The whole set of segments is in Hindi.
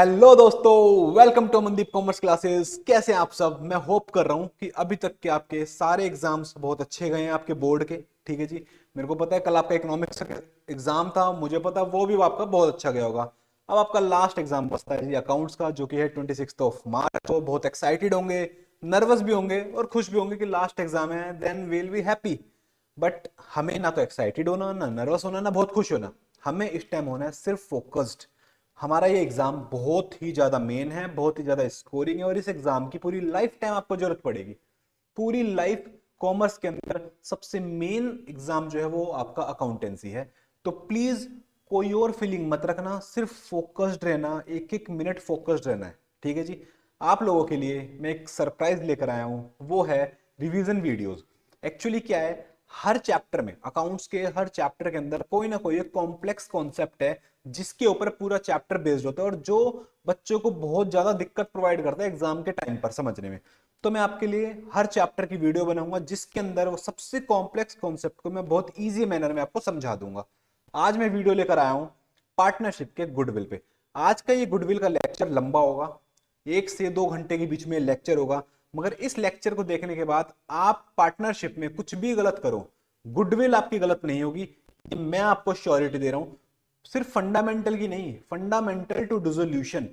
हेलो दोस्तों, welcome to Amandeep commerce classes. कैसे हैं आप सब? मैं होप कर रहा हूं कि अभी तक के आपके सारे एग्जाम्स बहुत अच्छे गए हैं आपके बोर्ड के। ठीक है जी। मेरे को पता है कल आपका इकोनॉमिक्स का एग्जाम था, मुझे पता है वो भी आपका बहुत अच्छा गया होगा। अब आपका लास्ट एग्जाम बचता है जी अकाउंट्स का, जो कि है 26 मार्च। तो बहुत एक्साइटेड होंगे, नर्वस भी होंगे और खुश भी होंगे कि लास्ट एग्जाम है, then will be happy. But हमें ना तो एक्साइटेड होना, ना नर्वस होना, ना बहुत खुश होना। हमें इस टाइम होना है सिर्फ फोकस्ड। हमारा ये एग्जाम बहुत ही ज्यादा मेन है, बहुत ही ज्यादा स्कोरिंग है, और इस एग्जाम की पूरी लाइफ टाइम आपको जरूरत पड़ेगी। पूरी लाइफ कॉमर्स के अंदर सबसे मेन एग्जाम जो है वो आपका अकाउंटेंसी है। तो प्लीज कोई और फीलिंग मत रखना, सिर्फ फोकस्ड रहना, एक एक मिनट फोकस्ड रहना है। ठीक है जी। आप लोगों के लिए मैं एक सरप्राइज लेकर आया हूं, वो है रिवीजन वीडियोस। एक्चुअली क्या है, हर चैप्टर में, अकाउंट्स के हर चैप्टर के अंदर कोई ना कोई एक कॉम्प्लेक्स कॉन्सेप्ट है जिसके ऊपर पूरा चैप्टर बेस्ड होता है, और जो बच्चों को बहुत ज्यादा दिक्कत प्रोवाइड करता है एग्जाम के टाइम पर समझने में। तो मैं आपके लिए हर चैप्टर की वीडियो बनाऊंगा जिसके अंदर वो सबसे कॉम्प्लेक्स कॉन्सेप्ट को मैं बहुत इजी मैनर में आपको समझा दूंगा। आज मैं वीडियो लेकर आया हूं पार्टनरशिप के गुडविल पे। आज का ये गुडविल का लेक्चर लंबा होगा, 1 से 2 घंटे के बीच में लेक्चर होगा। मगर इस लेक्चर को देखने के बाद आप पार्टनरशिप में कुछ भी गलत करो, गुडविल आपकी गलत नहीं होगी, ये मैं आपको श्योरिटी दे रहा हूं। सिर्फ फंडामेंटल की नहीं, फंडामेंटल टू डिसोल्यूशन,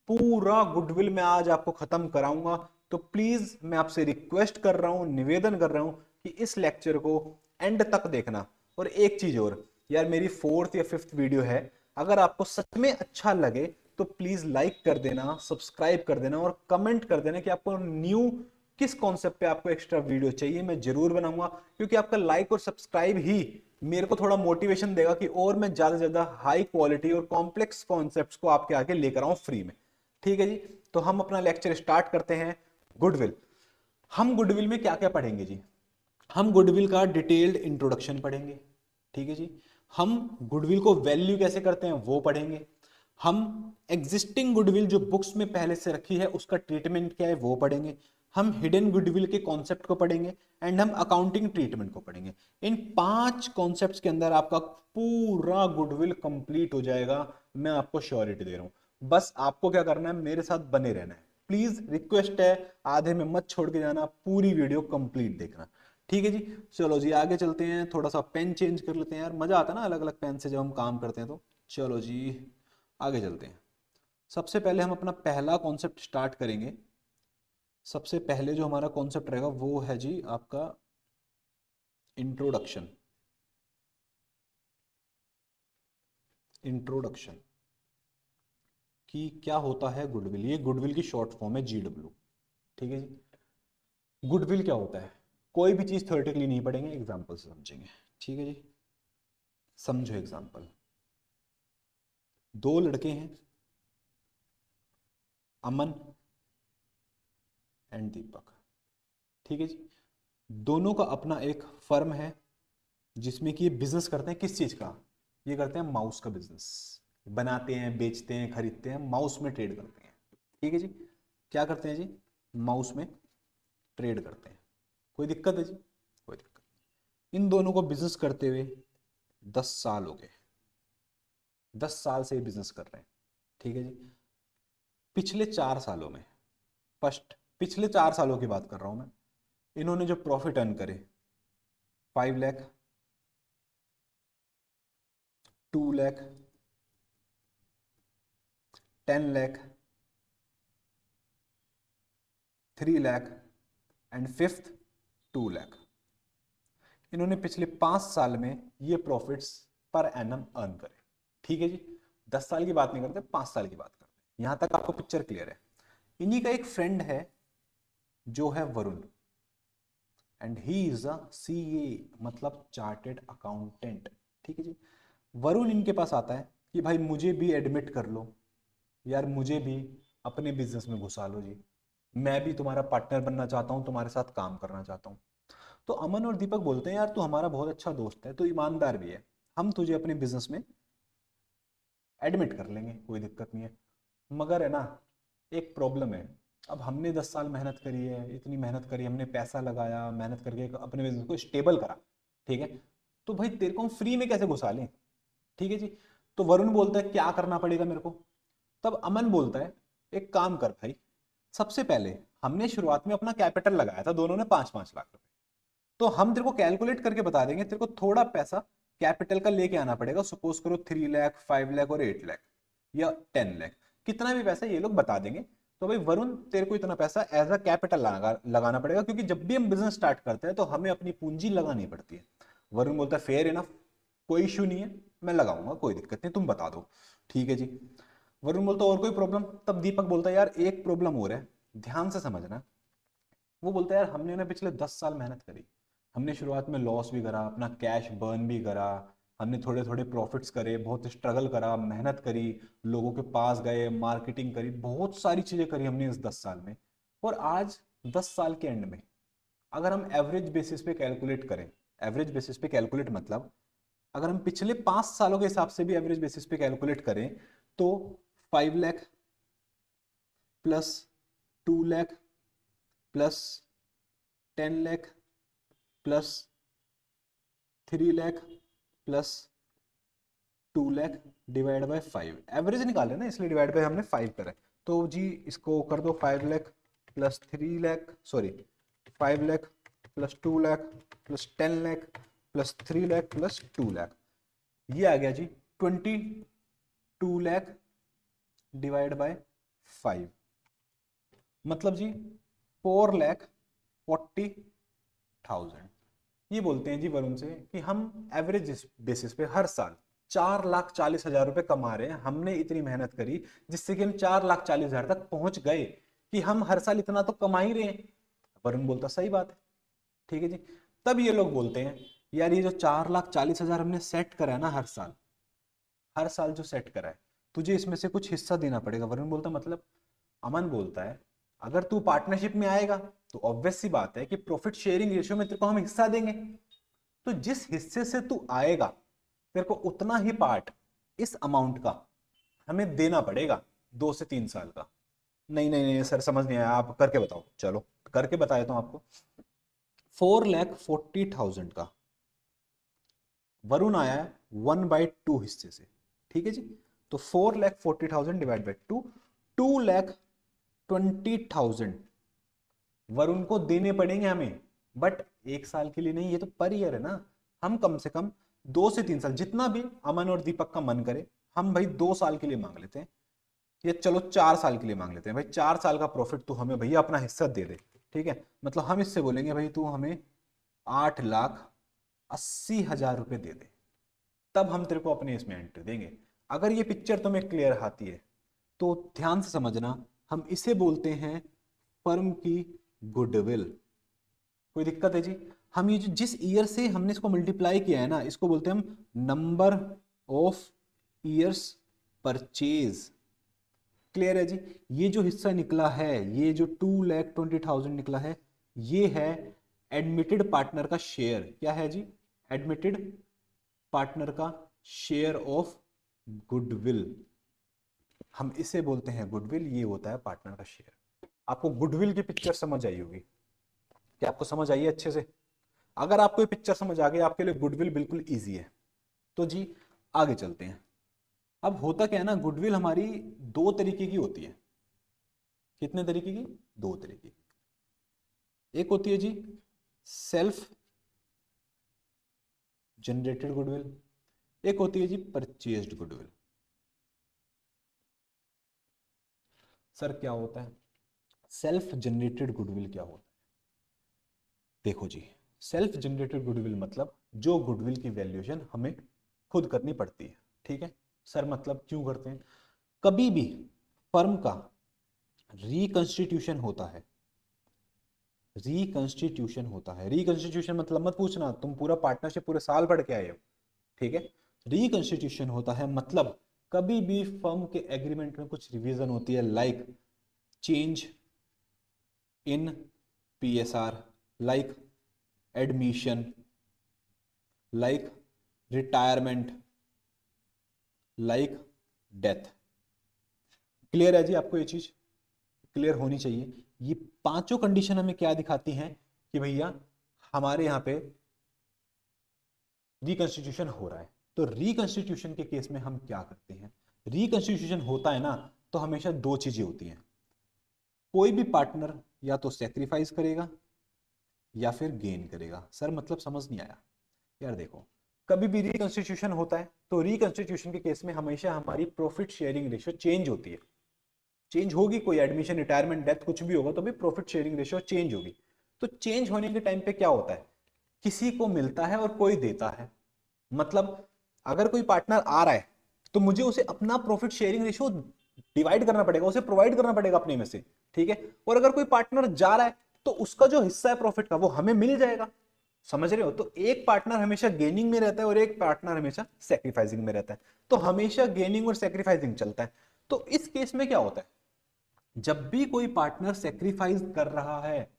पूरा गुडविल मैं आज आपको खत्म कराऊंगा। तो प्लीज मैं आपसे रिक्वेस्ट कर रहा हूं, निवेदन कर रहा हूं कि इस लेक्चर को एंड तक देखना। और एक चीज और, यार मेरी 4th या 5th वीडियो है, अगर आपको सच में अच्छा लगे तो प्लीज लाइक कर देना, सब्सक्राइब कर देना और कमेंट कर देना कि आपको न्यू किस कॉन्सेप्ट पे आपको एक्स्ट्रा वीडियो चाहिए, मैं जरूर बनाऊंगा। क्योंकि आपका लाइक और सब्सक्राइब ही मेरे को थोड़ा मोटिवेशन देगा कि और मैं ज्यादा से ज्यादा हाई क्वालिटी और कॉम्प्लेक्स कॉन्सेप्ट्स को आपके आगे लेकर आऊं फ्री में। ठीक है जी। तो हम अपना लेक्चर स्टार्ट करते हैं। गुडविल। हम गुडविल में क्या क्या पढ़ेंगे जी? हम गुडविल का डिटेल्ड इंट्रोडक्शन पढ़ेंगे। ठीक है जी। हम गुडविल को वैल्यू कैसे करते हैं वो पढ़ेंगे। हम एग्जिस्टिंग गुडविल जो बुक्स में पहले से रखी है उसका ट्रीटमेंट क्या है वो पढ़ेंगे। हम हिडन गुडविल के कॉन्सेप्ट को पढ़ेंगे एंड हम अकाउंटिंग ट्रीटमेंट को पढ़ेंगे। इन 5 कॉन्सेप्ट्स के अंदर आपका पूरा गुडविल कंप्लीट हो जाएगा, मैं आपको श्योरिटी दे रहा हूं। बस आपको क्या करना है, मेरे साथ बने रहना है। प्लीज रिक्वेस्ट है, आधे में मत छोड़ के जाना, पूरी वीडियो कंप्लीट देखना। ठीक है जी। चलो जी आगे चलते हैं, थोड़ा सा पेन चेंज कर लेते हैं, यार मजा आता है ना अलग अलग पेन से जब हम काम करते हैं तो। चलो जी आगे चलते हैं। सबसे पहले हम अपना पहला कॉन्सेप्ट स्टार्ट करेंगे। सबसे पहले जो हमारा कॉन्सेप्ट रहेगा वो है जी आपका इंट्रोडक्शन। इंट्रोडक्शन कि क्या होता है गुडविल, ये गुडविल की शॉर्ट फॉर्म है GW। ठीक है जी। गुडविल क्या होता है, कोई भी चीज थ्योरेटिकली नहीं पढ़ेंगे, एग्जाम्पल से समझेंगे। ठीक है जी। समझो एग्जाम्पल। दो लड़के हैं, अमन एंड दीपक। ठीक है जी। दोनों का अपना एक फर्म है जिसमें कि ये बिजनेस करते हैं। किस चीज का? ये करते हैं माउस का बिजनेस। बनाते हैं, बेचते हैं, खरीदते हैं, माउस में ट्रेड करते हैं। ठीक है जी। क्या करते हैं जी? माउस में ट्रेड करते हैं। कोई दिक्कत है जी? कोई दिक्कत नहीं। इन दोनों को बिजनेस करते हुए 10 साल हो गए। 10 साल से ये बिजनेस कर रहे हैं। ठीक है जी। पिछले 4 सालों में, फर्स्ट पिछले 4 सालों की बात कर रहा हूं मैं, इन्होंने जो प्रॉफिट अर्न करे, 5 लाख, 2 लाख, 10 लाख, 3 लाख एंड फिफ्थ 2 लाख। इन्होंने पिछले 5 साल में ये प्रॉफिट्स पर एनम अर्न करे। ठीक है जी। 10 साल की बात नहीं करते, 5 साल की बात करते हैं। यहां तक आपको पिक्चर क्लियर है। इन्हीं का एक फ्रेंड है जो है Varun, and he is a CA, मतलब चार्टेड अकाउंटेंट। ठीक है जी। वरुण इनके पास आता है कि भाई मुझे भी एडमिट कर लो, यार मुझे भी अपने बिजनेस में घुसा लो जी, मैं भी तुम्हारा पार्टनर बनना चाहता हूं, तुम्हारे साथ काम करना चाहता हूं। तो अमन और दीपक बोलते हैं यार तू हमारा बहुत अच्छा दोस्त है, तू ईमानदार भी है, हम तुझे अपने बिजनेस में एडमिट कर लेंगे, कोई दिक्कत नहीं है। मगर है ना, एक प्रॉब्लम है। अब हमने 10 साल मेहनत करी है, इतनी मेहनत करी, हमने पैसा लगाया, मेहनत करके अपने बिजनेस को स्टेबल करा। ठीक है। तो भाई तेरे को हम फ्री में कैसे घुसा लें? ठीक है जी। तो वरुण बोलता है क्या करना पड़ेगा मेरे को? तब अमन बोलता है एक काम कर भाई, सबसे पहले हमने शुरुआत में अपना कैपिटल लगाया था दोनों ने 5-5 लाख रुपए, तो हम तेरे को कैलकुलेट करके बता देंगे, तेरे को थोड़ा पैसा कैपिटल का लेके आना पड़ेगा। सपोज करो 3 लाख, 5 लाख और 8 लाख या 10 लाख, कितना भी पैसा ये लोग बता देंगे। तो भाई वरुण, तेरे को इतना पैसा एज अ कैपिटल लगाना पड़ेगा, क्योंकि जब भी हम बिजनेस स्टार्ट करते हैं तो हमें अपनी पूंजी लगानी पड़ती है। वरुण बोलता है फेयर इनफ, कोई इशू नहीं है, मैं लगाऊंगा, कोई दिक्कत नहीं, तुम बता दो। ठीक है जी। वरुण बोलता और कोई प्रॉब्लम? तब दीपक बोलता है यार एक प्रॉब्लम और है, ध्यान से समझना। वो बोलता है यार हमने ना पिछले 10 साल मेहनत करी, हमने शुरुआत में लॉस भी करा, अपना कैश बर्न भी करा, हमने थोड़े थोड़े प्रॉफिट्स करे, बहुत स्ट्रगल करा, मेहनत करी, लोगों के पास गए, मार्केटिंग करी, बहुत सारी चीजें करी हमने इस 10 साल में। और आज 10 साल के एंड में अगर हम एवरेज बेसिस पे कैलकुलेट करें, एवरेज बेसिस पे कैलकुलेट मतलब अगर हम पिछले 5 सालों के हिसाब से भी एवरेज बेसिस पे कैलकुलेट करें, तो 5 lakh plus 2 lakh plus 10 lakh plus 3 lakh plus 2 lakh divide by 5, average निकाले ना इसलिए डिवाइड बाय हमने 5 करा है। तो जी इसको कर दो 5 lakh plus 3 lakh, sorry 5 lakh plus 2 lakh plus 10 lakh plus 3 lakh plus 2 lakh, ये आ गया जी 22 लाख डिवाइड बाय 5, मतलब जी 4,40,000। ये बोलते हैं जी वरुण से कि हम एवरेज बेसिस पे हर साल 4,40,000 रुपए कमा रहे हैं, हमने इतनी मेहनत करी जिससे कि हम 4,40,000 तक पहुंच गए, कि हम हर साल इतना तो कमा ही रहे हैं। वरुण बोलता सही बात है। ठीक है जी। तब ये लोग बोलते हैं यार ये जो 4,40,000 हमने सेट करा है ना हर साल, हर साल जो सेट करा है, तुझे इसमें से कुछ हिस्सा देना पड़ेगा। वरुण बोलता मतलब? अमन बोलता है अगर तू पार्टनरशिप में आएगा तो ऑब्वियस सी बात है कि प्रॉफिट शेयरिंग रेशियो में तेरे को हम हिस्सा देंगे, तो जिस हिस्से से तू आएगा तेरे को उतना ही पार्ट इस अमाउंट का हमें देना पड़ेगा 2 से 3 साल का। नहीं नहीं नहीं सर समझ नहीं आया, आप करके बताओ। चलो करके बता देता हूं आपको। 4,40,000 का वरुण आया है 1/2 हिस्से से। ठीक है जी। तो 4,40,000 डिवाइड बाई 2, 2,20,000 वरुण को देने पड़ेंगे हमें, बट 1 साल के लिए नहीं, ये तो पर ईयर है ना। हम कम से कम 2 से 3 साल, जितना भी अमन और दीपक का मन करे, हम भाई 2 साल के लिए मांग लेते हैं, या चलो 4 साल के लिए मांग लेते हैं। भाई 4 साल का प्रॉफिट तू हमें भैया अपना हिस्सा दे दे। ठीक है, मतलब हम इससे बोलेंगे भाई तू हमें 8,80,000 रुपए दे दे, तब हम तेरे को अपने इसमें एंट्री देंगे। अगर ये पिक्चर तुम्हें क्लियर आती है तो ध्यान से समझना, हम इसे बोलते हैं फर्म की गुडविल। कोई दिक्कत है जी? हम ये जो जिस ईयर से हमने इसको मल्टीप्लाई किया है ना, इसको बोलते हैं हम number of years purchase. Clear है जी? ये जो हिस्सा निकला है, ये जो 2,20,000 निकला है, ये है एडमिटेड पार्टनर का शेयर। क्या है जी? एडमिटेड पार्टनर का शेयर ऑफ गुडविल, हम इसे बोलते हैं गुडविल। ये होता है पार्टनर का शेयर। आपको गुडविल की पिक्चर समझ आई होगी? क्या आपको समझ आई है अच्छे से? अगर आपको ये पिक्चर समझ आ गई, आपके लिए गुडविल बिल्कुल इजी है। तो जी आगे चलते हैं। अब होता क्या है ना, गुडविल हमारी 2 तरीके की होती है। कितने तरीके की? 2 तरीके की। एक होती है जी सेल्फ जनरेटेड गुडविल, एक होती है जी परचेज्ड गुडविल। सर क्या होता है सेल्फ जनरेटेड गुडविल? क्या होता है? देखो जी, सेल्फ जनरेटेड गुडविल मतलब जो गुडविल की वैल्यूएशन हमें खुद करनी पड़ती है। ठीक है सर, मतलब क्यों करते हैं? कभी भी फर्म का रिकंस्टिट्यूशन होता है, रिकंस्टिट्यूशन होता है, रिकंस्टिट्यूशन मतलब मत पूछना, तुम पूरा पार्टनरशिप पूरे साल पढ़ के आए हो। ठीक है, रिकंस्टिट्यूशन होता है मतलब कभी भी फर्म के एग्रीमेंट में कुछ रिवीजन होती है, like change in PSR, like admission, like retirement, like death. Clear है जी? आपको ये चीज क्लियर होनी चाहिए। ये पांचों कंडीशन हमें क्या दिखाती हैं कि भैया हमारे यहां पे रिकंस्टिट्यूशन हो रहा है। तो रिकंस्टिट्यूशन के केस में हम क्या करते हैं? रिकंस्टिट्यूशन होता है ना, तो हमेशा दो चीजें होती हैं, कोई भी पार्टनर या तो सेक्रीफाइस करेगा या फिर गेन करेगा। सर मतलब समझ नहीं आया। यार देखो, कभी भी रिकंस्टिट्यूशन होता है तो रिकंस्टिट्यूशन के केस में हमेशा हमारी प्रॉफिट शेयरिंग रेशियो चेंज होती है। चेंज होगी, कोई एडमिशन, रिटायरमेंट, डेथ कुछ भी होगा तो भी प्रॉफिट शेयरिंग रेशियो चेंज होगी। तो चेंज होने के टाइम पे क्या होता है, किसी को मिलता है और कोई देता है। मतलब अगर कोई पार्टनर आ रहा है तो मुझे उसे अपना प्रॉफिट शेयरिंग रेशियो डिवाइड करना पड़ेगा, उसे प्रोवाइड करना पड़ेगा अपने में से, ठीक है। और अगर कोई पार्टनर जा रहा है तो उसका जो हिस्सा है प्रॉफिट का वो हमें मिल जाएगा। समझ रहे हो? तो एक पार्टनर हमेशा गेनिंग में रहता है और एक पार्टनर हमेशा सेक्रीफाइसिंग में रहता है। तो हमेशा गेनिंग और सेक्रीफाइसिंग चलता है। तो इस केस में क्या होता है, जब भी कोई पार्टनर सेक्रीफाइस कर रहा है,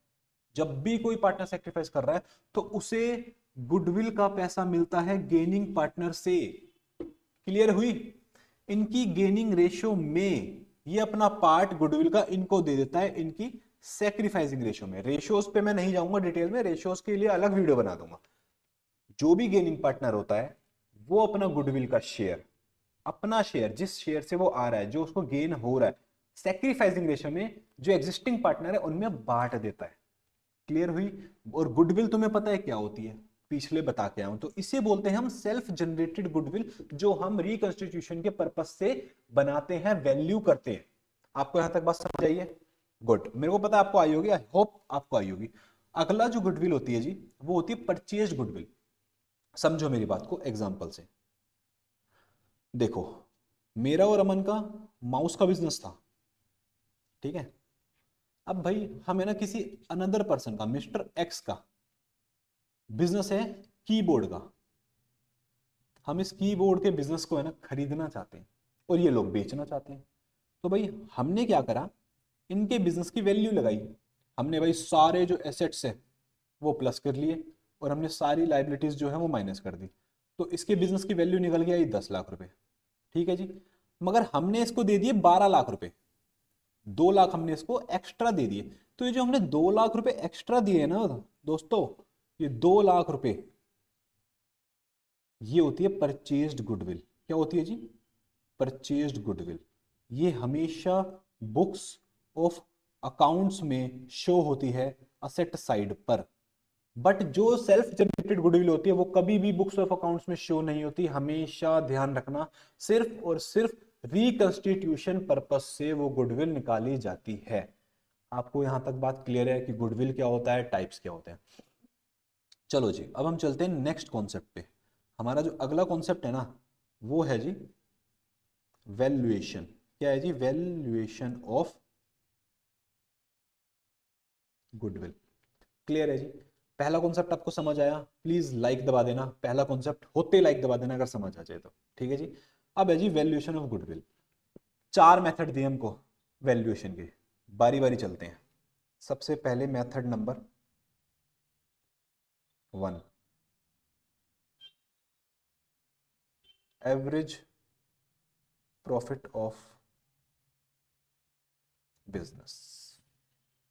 जब भी कोई पार्टनर सेक्रीफाइस कर रहा है तो उसे गुडविल का पैसा मिलता है गेनिंग पार्टनर से। क्लियर हुई? इनकी गेनिंग रेशियो में ये अपना पार्ट गुडविल का इनको दे देता है, इनकी सेक्रीफाइसिंग रेशियो में। रेशियोज पे मैं नहीं जाऊंगा डिटेल में, रेशियोज के लिए अलग वीडियो बना दूंगा। जो भी गेनिंग पार्टनर होता है वो अपना गुडविल का शेयर, अपना शेयर जिस शेयर से वो आ रहा है, जो उसको गेन हो रहा है, सेक्रीफाइसिंग रेशियो में जो एग्जिस्टिंग पार्टनर है उनमें बांट देता है। क्लियर हुई? और गुडविल तुम्हें पता है क्या होती है, पिछले बता के आया हूं। तो इसे बोलते हैं हम सेल्फ जनरेटेड गुडविल, जो हम रिकंस्टिट्यूशन के पर्पस से बनाते हैं, वैल्यू करते हैं। आपको यहां तक बात समझ आई है? गुड, मेरे को पता है आपको आई होगी, आई होप आपको आई होगी। अगला जो गुडविल होती है जी, वो होती है परचेज गुडविल। समझो मेरी बात को एग्जांपल से। देखो, मेरा और अमन का माउस का बिजनेस था, ठीक है। अब भाई हमें ना किसी अनदर पर्सन का, मिस्टर एक्स का बिजनेस है कीबोर्ड का। हम इस कीबोर्ड के बिजनेस को है ना खरीदना चाहते हैं और ये लोग बेचना चाहते हैं। तो भाई हमने क्या करा, इनके बिजनेस की वैल्यू लगाई। हमने भाई सारे जो एसेट्स है वो प्लस कर लिए और हमने सारी लाइबिलिटीज जो है वो माइनस कर दी। तो इसके बिजनेस की वैल्यू निकल गया 10 लाख रुपए, ठीक है जी। मगर हमने इसको दे दिए 12 लाख रुपए, 2 लाख हमने इसको एक्स्ट्रा दे दिए। तो ये जो हमने 2 लाख रुपए एक्स्ट्रा दिए ना दोस्तों, ये 2 लाख रुपए, ये होती है परचेज्ड गुडविल। क्या होती है जी? Purchased goodwill. ये हमेशा बुक्स ऑफ अकाउंट्स में शो होती है असेट साइड पर। बट जो सेल्फ जनरेटेड गुडविल होती है वो कभी भी बुक्स ऑफ अकाउंट्स में शो नहीं होती। हमेशा ध्यान रखना, सिर्फ और सिर्फ रिकंस्टिट्यूशन पर्पस से वो गुडविल निकाली जाती है। आपको यहां तक बात क्लियर है कि गुडविल क्या होता है, टाइप्स क्या होते हैं? चलो जी, अब हम चलते हैं नेक्स्ट कॉन्सेप्ट पे। हमारा जो अगला कॉन्सेप्ट है ना, वो है जी वैल्यूएशन। क्या है जी? Valuation of goodwill. क्लियर है जी? पहला कॉन्सेप्ट आपको समझ आया? प्लीज लाइक दबा देना, पहला कॉन्सेप्ट होते लाइक दबा देना अगर समझ आ जाए तो, ठीक है जी। अब है जी वैल्यूएशन ऑफ गुडविल। चार मेथड दिए हमको वैल्यूएशन के, बारी बारी चलते हैं। सबसे पहले method number 1, average profit of business.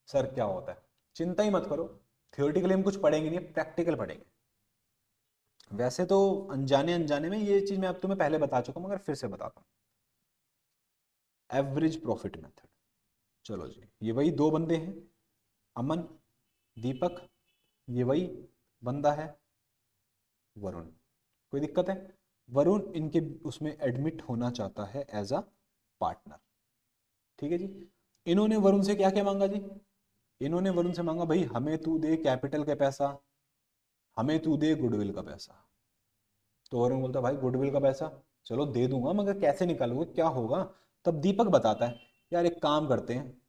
Sir क्या होता है? चिंता ही मत करो, थियोरेटिकली हम कुछ पढ़ेंगे नहीं, प्रैक्टिकल पढ़ेंगे। वैसे तो अनजाने अनजाने में ये चीज मैं अब तुम्हें पहले बता चुका हूं, मगर फिर से बताता हूं। Average profit method. चलो जी, ये वही दो बंदे हैं, अमन, दीपक। ये वही बंदा है वरुण। कोई दिक्कत है? वरुण इनके उसमें एडमिट होना चाहता है एज अ पार्टनर, ठीक है जी। इन्होंने वरुण से क्या क्या मांगा जी? इन्होंने वरुण से मांगा भाई हमें तू दे कैपिटल का पैसा, हमें तू दे गुडविल का पैसा। तो वरुण बोलता भाई गुडविल का पैसा चलो दे दूंगा, मगर कैसे निकालोगे, क्या होगा? तब दीपक बताता है यार एक काम करते हैं,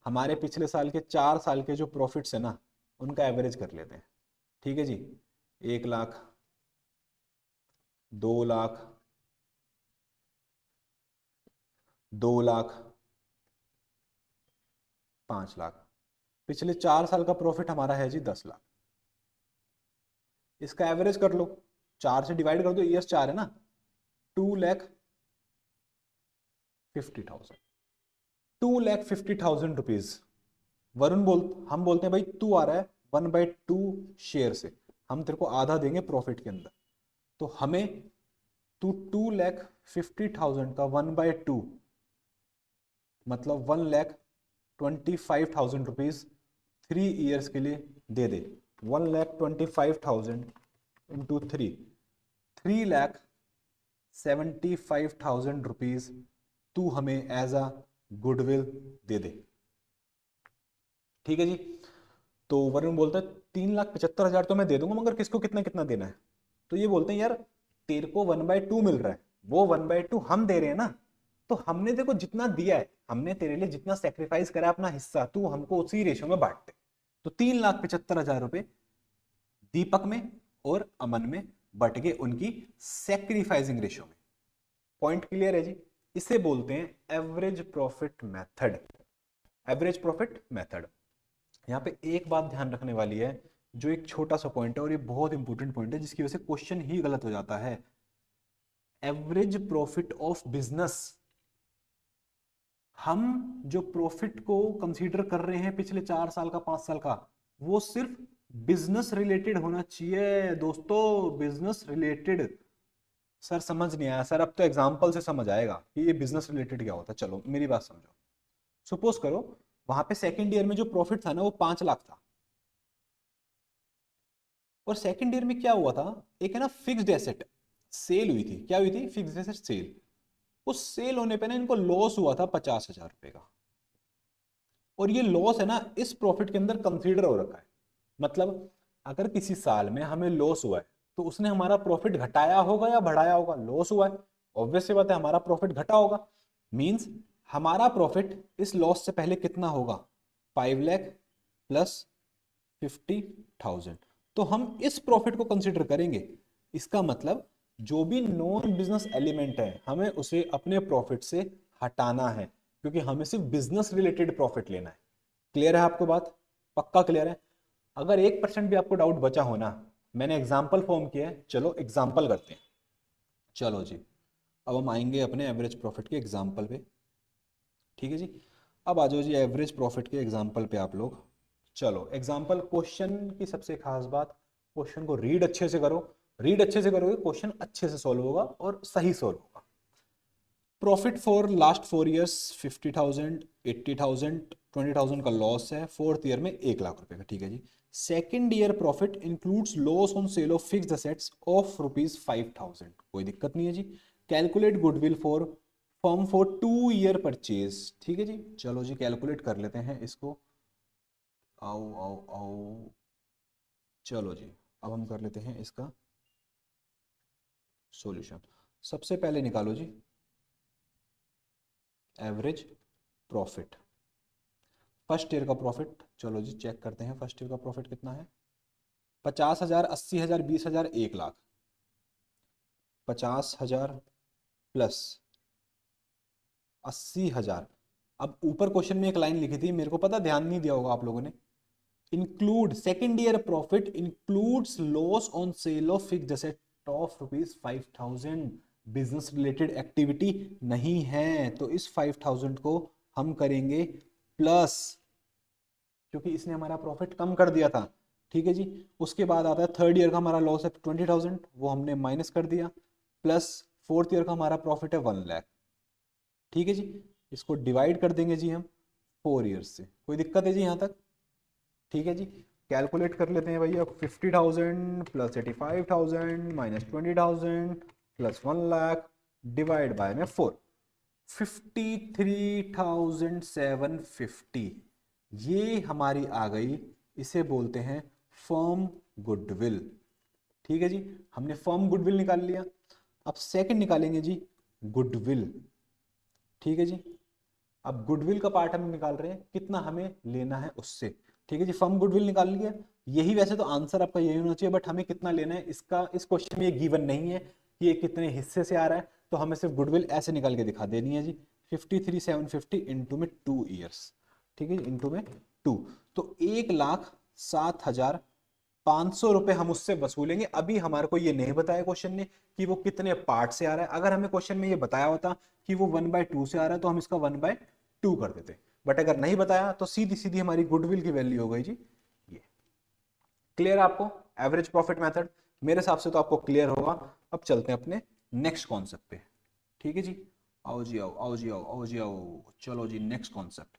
हमारे पिछले साल के 4 साल के जो प्रॉफिट्स है ना उनका एवरेज कर लेते हैं, ठीक है जी। 1 लाख, 2 लाख, 2 लाख, 5 लाख। पिछले 4 साल का प्रॉफिट हमारा है जी 10 लाख। इसका एवरेज कर लो, 4 से डिवाइड कर दो, ईयर्स 4 है ना। 2,50,000, 2,50,000 रुपीज। वरुण बोल, हम बोलते हैं भाई तू आ रहा है 1/2 शेयर से, हम तेरे को आधा देंगे प्रॉफिट के अंदर। तो हमें तू 2,50,000 का 1/2 मतलब 1,25,000 रुपीज 3 ईयर्स के लिए दे दे। 1,25,000 इंटू 3,75,000 रुपीज तू हमें एज अ गुडविल दे दे। ठीक है जी। तो वरुण बोलता है 3,75,000 तो मैं दे दूंगा, मगर किसको कितना कितना देना है। तो ये बोलते हैं यार तेरे को 1/2 मिल रहा है, वो 1/2 हम दे रहे हैं ना, तो हमने देखो जितना दिया है, हमने तेरे लिए जितना सेक्रीफाइस करा अपना हिस्सा, तू हमको उसी रेशो में बांट दे। तो 3,75,000 रुपए दीपक में और अमन में बट गए उनकी सेक्रीफाइसिंग रेशो में। पॉइंट क्लियर है जी। इसे बोलते हैं average profit method. Average profit method. यहाँ पे एक बात ध्यान रखने वाली है, जो एक छोटा सा पॉइंट है और ये बहुत इंपॉर्टेंट पॉइंट है, जिसकी वजह से क्वेश्चन ही गलत हो जाता है। एवरेज प्रॉफिट ऑफ बिजनेस, हम जो प्रॉफिट को कंसीडर कर रहे हैं पिछले 4 साल का 5 साल का, वो सिर्फ बिजनेस रिलेटेड होना चाहिए दोस्तों, बिजनेस रिलेटेड। सर समझ नहीं आया सर, अब तो एग्जांपल से समझ आएगा कि ये बिजनेस रिलेटेड क्या होता है। चलो मेरी बात समझो। सपोज करो वहां पे सेकेंड ईयर में जो प्रॉफिट था ना वो 5 लाख था, और सेकेंड ईयर में क्या हुआ था, एक है ना फिक्स्ड एसेट सेल हुई थी। क्या हुई थी? Fixed asset sale. उस सेल होने पे ना इनको लॉस हुआ था 50,000 रुपए का, और ये लॉस है ना इस प्रॉफिट के अंदर कंसीडर हो रखा है। मतलब अगर किसी साल में हमें लॉस हुआ है तो उसने हमारा प्रॉफिट घटाया होगा या बढ़ाया होगा? लॉस हुआ है, ऑब्वियस सी बात है हमारा प्रॉफिट घटा होगा। मींस हमारा प्रॉफिट इस लॉस से पहले कितना होगा? 5 लाख प्लस 50,000। तो हम इस प्रॉफिट को कंसिडर करेंगे। इसका मतलब जो भी नॉन बिजनेस एलिमेंट है हमें उसे अपने प्रॉफिट से हटाना है, क्योंकि हमें सिर्फ बिजनेस रिलेटेड प्रॉफिट लेना है। क्लियर है आपको बात? पक्का क्लियर है? अगर 1% भी आपको डाउट बचा हो ना, मैंने एग्जाम्पल फॉर्म किया है, चलो एग्जाम्पल करते हैं। चलो जी, अब हम आएंगे अपने एवरेज प्रॉफिट के एग्जाम्पल पे। ठीक है जी। अब आ जाओ जी एवरेज प्रॉफिट के एग्जाम्पल पे आप लोग। चलो एग्जाम्पल, क्वेश्चन की सबसे खास बात, क्वेश्चन को रीड अच्छे से करो। रीड अच्छे से करोगे क्वेश्चन अच्छे से सॉल्व होगा और सही सॉल्व होगा। प्रॉफिट फॉर लास्ट 4 ईयर्स 50,000, 80,000, 20,000 का लॉस है। फोर्थ ईयर में 1 लाख रुपए का। ठीक है जी। Second year profit includes loss on sale of fixed assets of ₹5,000। कोई दिक्कत नहीं है जी। Calculate goodwill for firm for 2 year purchase. ठीक है जी। चलो जी कैलकुलेट कर लेते हैं इसको। आओ आओ आओ, चलो जी अब हम कर लेते हैं इसका सॉल्यूशन। सबसे पहले निकालो जी एवरेज प्रॉफिट, फर्स्ट ईयर का प्रॉफिट। चलो जी चेक करते हैं फर्स्ट ईयर का प्रॉफिट कितना है। 50,000, 80,000, 20,000, 1 लाख। 50,000 प्लस 80,000। अब ऊपर क्वेश्चन में एक लाइन लिखी थी, मेरे को पता ध्यान नहीं दिया होगा आप लोगों ने। Include second year profit includes loss on sale of fixed asset of ₹5,000। Business related activity नहीं है, तो इस 5,000 को हम करेंगे प्लस, क्योंकि इसने हमारा प्रॉफिट कम कर दिया था। ठीक है जी। उसके बाद आता है थर्ड ईयर का हमारा लॉस है 20,000, वो हमने माइनस कर दिया, प्लस फोर्थ ईयर का हमारा प्रॉफिट है 1 लाख। ठीक है जी। इसको डिवाइड कर देंगे जी हम 4 ईयर्स से। कोई दिक्कत है जी यहाँ तक? ठीक है जी। कैलकुलेट कर लेते हैं भैया। 50,000 plus 85,000 minus 20,000 plus 1 lakh divide by में 4, 53,750 ये हमारी आ गई। इसे बोलते हैं फर्म गुडविल। ठीक है जी। हमने फर्म गुडविल निकाल लिया। अब सेकंड निकालेंगे जी गुडविल। ठीक है जी। अब गुडविल का पार्ट हम निकाल रहे हैं, कितना हमें लेना है उससे। ठीक है जी। फर्म गुडविल निकाल लिया। यही वैसे तो आंसर आपका यही होना चाहिए, बट हमें कितना लेना है इसका, इस क्वेश्चन में ये गिवन नहीं है कि ये कितने हिस्से से आ रहा है, तो हमें सिर्फ गुडविल ऐसे निकाल के दिखा देनी है जी। 53,750 इंटू में 2 ईयर्स। ठीक है, इंटू में 2, तो 1,07,500 रुपए हम उससे वसूलेंगे। अभी हमारे को ये नहीं बताया क्वेश्चन ने कि वो कितने पार्ट से आ रहा है। अगर हमें क्वेश्चन में ये बताया होता कि वो 1/2 से आ रहा है तो हम इसका 1/2 कर देते, बट अगर नहीं बताया तो सीधी सीधी हमारी गुडविल की वैल्यू हो गई जी ये। क्लियर है आपको एवरेज प्रॉफिट मेथड? मेरे हिसाब से तो आपको क्लियर होगा। अब चलते हैं अपने नेक्स्ट कॉन्सेप्ट पे। ठीक है जी। आओ जी आओ, आओ जी आओ, आओ जी आओ। चलो जी, नेक्स्ट कॉन्सेप्ट।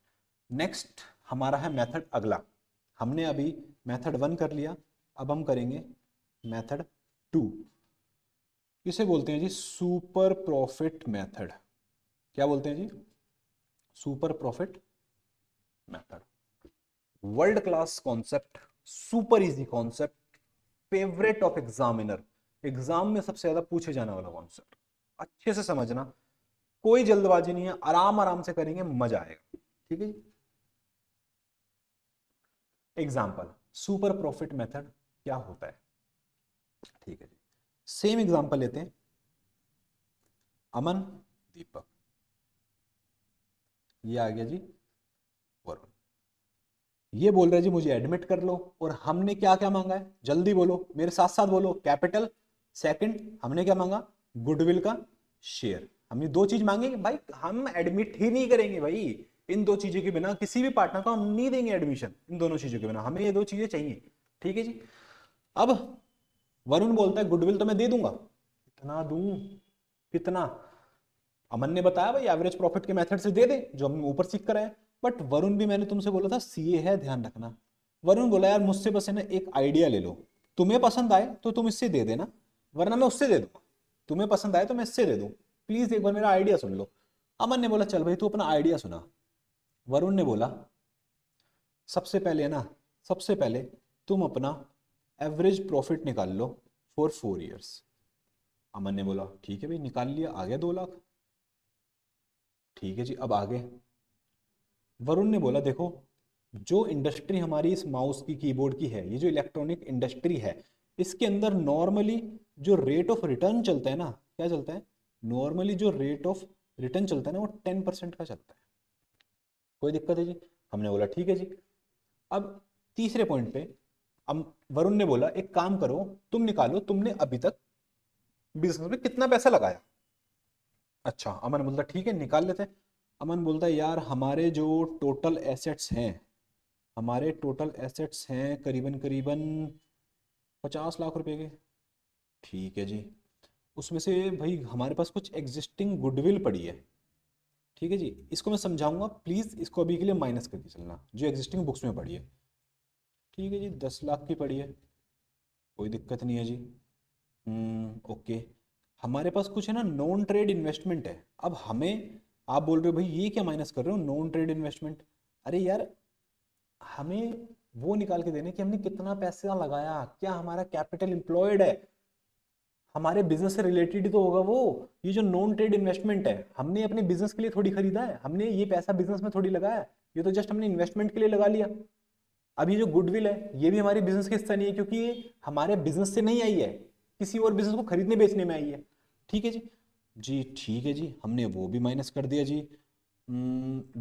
नेक्स्ट हमारा है मेथड अगला। हमने अभी मेथड 1 कर लिया, अब हम करेंगे मेथड 2। इसे बोलते हैं जी सुपर प्रॉफिट मेथड। क्या बोलते हैं जी? Super profit method. World class concept, super easy concept, favourite of examiner. Exam में सबसे ज्यादा पूछे जाने वाला कॉन्सेप्ट। अच्छे से समझना, कोई जल्दबाजी नहीं है, आराम आराम से करेंगे, मजा आएगा। ठीक है जी। एग्जाम्पल, सुपर प्रॉफिट मेथड क्या होता है? ठीक है जी, सेम एग्जाम्पल लेते हैं। अमन, दीपक, ये आ गया जी वरुण। ये बोल रहे जी मुझे एडमिट कर लो, और हमने क्या क्या मांगा है? जल्दी बोलो, मेरे साथ साथ बोलो। कैपिटल, सेकंड हमने क्या मांगा? गुडविल का शेयर। हमने दो चीज मांगी भाई, हम एडमिट ही नहीं करेंगे भाई। इन दो चीजों के बिना किसी भी पार्टनर को हम नहीं देंगे एडमिशन। इन दोनों चीजों के बिना हमें ये दो चीजें चाहिए। ठीक है जी। अब वरुण बोलता है गुडविल तो मैं दे दूंगा। कितना दूं? कितना? अमन ने बताया भाई एवरेज प्रॉफिट के मेथड से दे दे, जो हम ऊपर सीख कर आए। बट वरुण भी, मैंने तुमसे बोला था सीए है, ध्यान रखना। वरुण बोला यार मुझसे बस है ना एक आइडिया ले लो, तुम्हें पसंद आए तो तुम इससे दे देना, वरना मैं उससे दे दूंगा। तुम्हें पसंद आए तो मैं इससे दे दूं, प्लीज एक बार मेरा आइडिया सुन लो। अमन ने बोला चल भाई तू अपना आइडिया सुना। वरुण ने बोला सबसे पहले ना, सबसे पहले तुम अपना एवरेज प्रॉफिट निकाल लो फॉर 4 years। अमन ने बोला ठीक है भाई, निकाल लिया, आ गया 2 लाख। ठीक है जी, अब आगे वरुण ने बोला देखो, जो इंडस्ट्री हमारी इस माउस की, कीबोर्ड की है, ये जो इलेक्ट्रॉनिक इंडस्ट्री है, इसके अंदर नॉर्मली जो रेट ऑफ रिटर्न चलता है ना, क्या चलता है? नॉर्मली जो रेट ऑफ रिटर्न चलता है ना, वो 10% का चलता है। कोई दिक्कत है जी? हमने बोला ठीक है जी। अब तीसरे पॉइंट पे अब वरुण ने बोला एक काम करो, तुम निकालो तुमने अभी तक बिजनेस में कितना पैसा लगाया। अच्छा, अमन बोलता ठीक है निकाल लेते हैं। अमन बोलता है यार हमारे जो टोटल एसेट्स हैं, हमारे टोटल एसेट्स हैं करीबन करीबन 50 लाख रुपए के। ठीक है जी। उसमें से भाई हमारे पास कुछ एग्जिस्टिंग गुडविल पड़ी है। ठीक है जी, इसको मैं समझाऊंगा, प्लीज इसको अभी के लिए माइनस करके चलना, जो एग्जिस्टिंग बुक्स में पड़ी है। ठीक है जी, 10 लाख की पड़ी है, कोई दिक्कत नहीं है जी। ओके। हमारे पास कुछ है ना नॉन ट्रेड इन्वेस्टमेंट है। अब हमें, आप बोल रहे हो भाई ये क्या माइनस कर रहे हो, नॉन ट्रेड इन्वेस्टमेंट? अरे यार हमें वो निकाल के देने कि हमने कितना पैसा लगाया, क्या हमारा कैपिटल एम्प्लॉयड है, हमारे बिजनेस से रिलेटेड ही तो होगा वो। ये जो नॉन ट्रेड इन्वेस्टमेंट है, हमने अपने बिजनेस के लिए थोड़ी खरीदा है, हमने ये पैसा बिजनेस में थोड़ी लगाया है, ये तो जस्ट हमने इन्वेस्टमेंट के लिए लगा लिया। अब ये जो गुडविल है, ये भी हमारे बिजनेस का हिस्सा नहीं है, क्योंकि ये हमारे बिजनेस से नहीं आई है, किसी और बिजनेस को खरीदने बेचने में आई है। ठीक है जी। जी ठीक है जी, हमने वो भी माइनस कर दिया जी।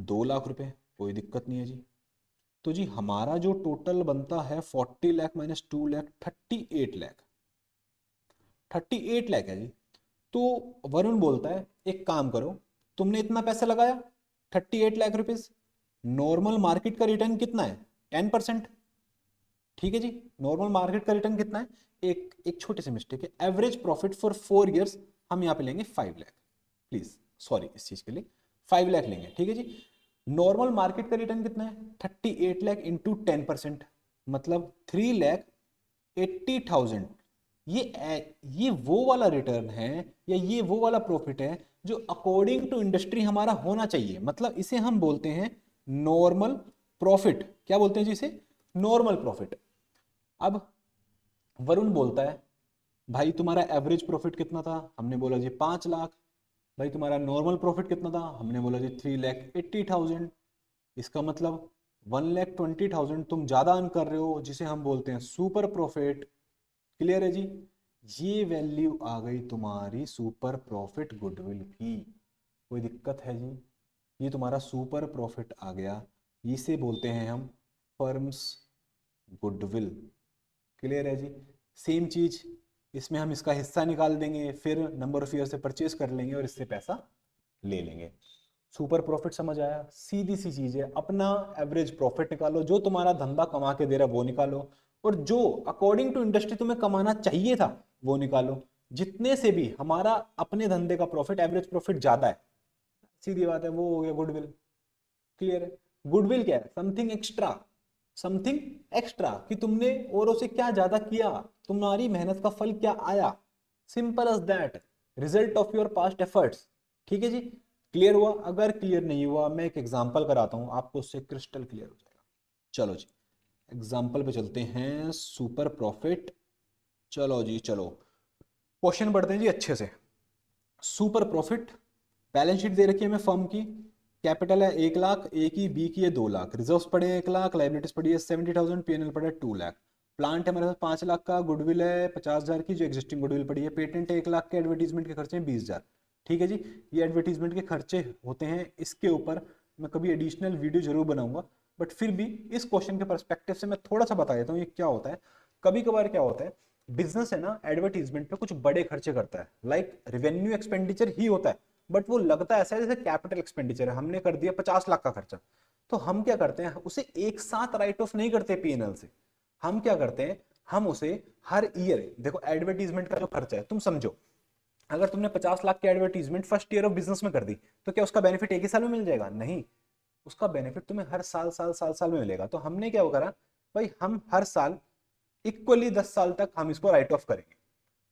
2 लाख रुपए, कोई दिक्कत नहीं है जी। तो जी हमारा जो टोटल बनता है 40 लाख माइनस 2 लाख, 38 लाख। 38 लाख है जी। तो वरुण बोलता है एक काम करो, तुमने इतना पैसा लगाया 38 लाख रुपीज, नॉर्मल मार्केट का रिटर्न कितना है? 10%। ठीक है जी, नॉर्मल मार्केट का रिटर्न कितना है? एक एक छोटी सी मिस्टेक है, एवरेज प्रॉफिट फॉर 4 years हम यहाँ पे लेंगे 5 लाख। प्लीज सॉरी इस चीज के लिए, 5 लाख लेंगे। ठीक है जी। नॉर्मल मार्केट का रिटर्न कितना है? 38 लाख इंटू 10%, मतलब 3,80,000। ये वो वाला रिटर्न है, या ये वो वाला प्रॉफिट है जो अकॉर्डिंग टू इंडस्ट्री हमारा होना चाहिए। मतलब इसे हम बोलते हैं नॉर्मल प्रॉफिट। क्या बोलते हैं जी इसे? Normal profit. अब वरुण बोलता है भाई तुम्हारा एवरेज प्रॉफिट कितना था? हमने बोला जी 5 लाख। भाई तुम्हारा नॉर्मल प्रॉफिट कितना था? हमने बोला जी 3,80,000। इसका मतलब 1,20,000 तुम ज्यादा अर्न कर रहे हो, जिसे हम बोलते हैं सुपर प्रॉफिट। क्लियर है जी? ये वैल्यू आ गई तुम्हारी सुपर प्रॉफिट गुडविल की। कोई दिक्कत है जी? ये तुम्हारा सुपर प्रॉफिट आ गया, इसे बोलते हैं हम फर्म्स गुडविल। क्लियर है जी? सेम चीज इसमें हम इसका हिस्सा निकाल देंगे, फिर नंबर ऑफ ईयर से परचेज कर लेंगे और इससे पैसा ले लेंगे। सुपर प्रॉफिट समझ आया? सीधी सी चीज है, अपना एवरेज प्रॉफिट निकालो, जो तुम्हारा धंधा कमा के दे रहा है वो निकालो, और जो अकॉर्डिंग टू इंडस्ट्री तुम्हें कमाना चाहिए था वो निकालो। जितने से भी हमारा अपने धंधे का प्रॉफिट, एवरेज प्रॉफिट ज्यादा है, सीधी बात है, वो हो गया गुडविल। क्लियर है? गुडविल क्या है? समथिंग एक्स्ट्रा, समथिंग एक्स्ट्रा, कि तुमने औरों से क्या ज्यादा किया, तुम्हारी मेहनत का फल क्या आया, simple as that, result of your past efforts. ठीक है जी? क्लियर हुआ? अगर क्लियर नहीं हुआ मैं एक एग्जांपल कराता हूं आपको, उससे क्रिस्टल क्लियर हो जाएगा। चलो जी, एग्जांपल पे चलते हैं, सुपर प्रॉफिट। चलो जी चलो, क्वेश्चन बढ़ते हैं जी अच्छे से। सुपर प्रॉफिट, बैलेंस शीट दे रखी है हमें फर्म की, कैपिटल है 1 लाख, ए की बी की है 2 लाख, रिजर्व्स पड़े हैं 1 लाख, लाइबिलिटीज पड़ी है 70,000, पीएनएल पड़ा है 2 लाख, प्लांट है हमारे पास 5 लाख का, गुडविल है 50,000 की जो एग्जिस्टिंग गुडविल पड़ी है, पेटेंट है 1 लाख के, एडवर्टीजमेंट के खर्चे हैं 20,000। ठीक है जी? ये एडवर्टीजमेंट के खर्चे होते हैं, इसके ऊपर मैं कभी एडिशनल वीडियो जरूर बनाऊंगा, बट फिर भी इस क्वेश्चन के परस्पेक्टिव से मैं थोड़ा सा बता देता हूँ ये क्या होता है। कभी कभार क्या होता है, बिजनेस है ना, एडवर्टीजमेंट पे कुछ बड़े खर्चे करता है, लाइक रेवेन्यू एक्सपेंडिचर ही होता है, बट वो लगता ऐसा है जैसे कैपिटल एक्सपेंडिचर है, हमने कर दिया 50 लाख का खर्चा। तो हम क्या करते हैं, उसे एक साथ राइट ऑफ नहीं करते पीएनएल से। हम क्या करते हैं, हम उसे हर ईयर, देखो एडवर्टीजमेंट का जो खर्चा है तुम समझो, अगर तुमने 50 लाख की advertisement first year of business में कर दी, तो क्या उसका बेनिफिट एक ही साल में मिल जाएगा? नहीं, उसका बेनिफिट तुम्हें हर साल साल साल साल में मिलेगा। तो हमने क्या करा भाई, हम हर साल इक्वली 10 साल तक हम इसको राइट ऑफ करेंगे।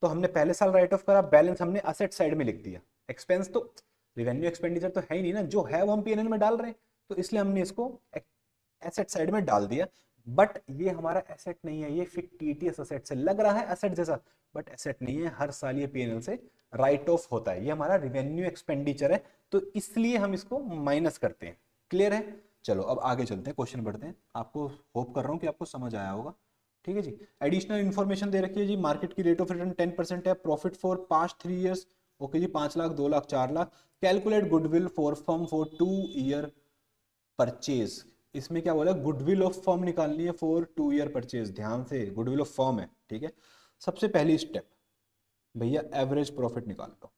तो हमने पहले साल राइट ऑफ करा, बैलेंस हमने असेट साइड में लिख दिया। एक्सपेंस तो, रिवेन्यू एक्सपेंडिचर तो है ही नहीं ना, जो है वो हम पीएनएल में डाल रहे हैं, तो इसलिए हमने इसको एसेट साइड में डाल दिया। बट ये हमारा एसेट नहीं है, ये फिक्टिटियस एसेट से लग रहा है एसेट जैसा, बट एसेट नहीं है, हर साल ये पीएनएल से राइट ऑफ होता है, ये हमारा रिवेन्यू एक्सपेंडिचर है, तो इसलिए हम इसको माइनस करते हैं। क्लियर है? चलो अब आगे चलते हैं, क्वेश्चन बढ़ते हैं, आपको होप कर रहा हूँ कि आपको समझ आया होगा। ठीक है जी? एडिशनल इन्फॉर्मेशन दे रखी है जी, मार्केट की रेट ऑफ रिटर्न 10% है, profit for past 3 years, okay जी, 5 lakh, 2 lakh, 4 lakh, calculate goodwill for firm for 2 year purchase. इसमें क्या बोला, गुडविल ऑफ फर्म निकालनी है फॉर 2 ईयर परचेज, ध्यान से गुडविल ऑफ फर्म है। ठीक है? सबसे पहली स्टेप भैया, एवरेज प्रॉफिट निकाल लो।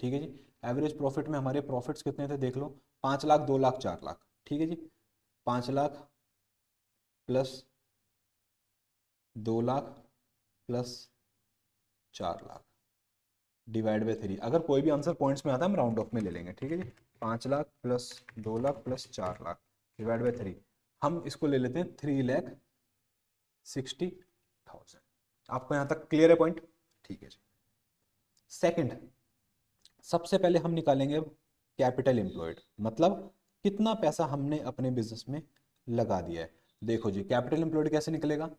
ठीक है जी? एवरेज प्रॉफिट में हमारे प्रॉफिट्स कितने थे देख लो, 5 लाख, 2 लाख, 4 लाख। ठीक है जी? 5 lakh plus 2 lakh plus 4 lakh divide by 3, अगर कोई भी आंसर पॉइंट्स में आता है हम राउंड ऑफ में ले लेंगे। ठीक है जी? 5 lakh plus 2 lakh plus 4 lakh divide by 3, हम इसको ले लेते हैं 3,60,000। आपको यहां तक क्लियर है पॉइंट? ठीक है जी। सेकंड, सबसे पहले हम निकालेंगे अब कैपिटल एम्प्लॉयड, मतलब कितना पैसा हमने अपने बिजनेस में लगा दिया है। देखो जी, कैपिटल एम्प्लॉयड कैसे निकलेगा,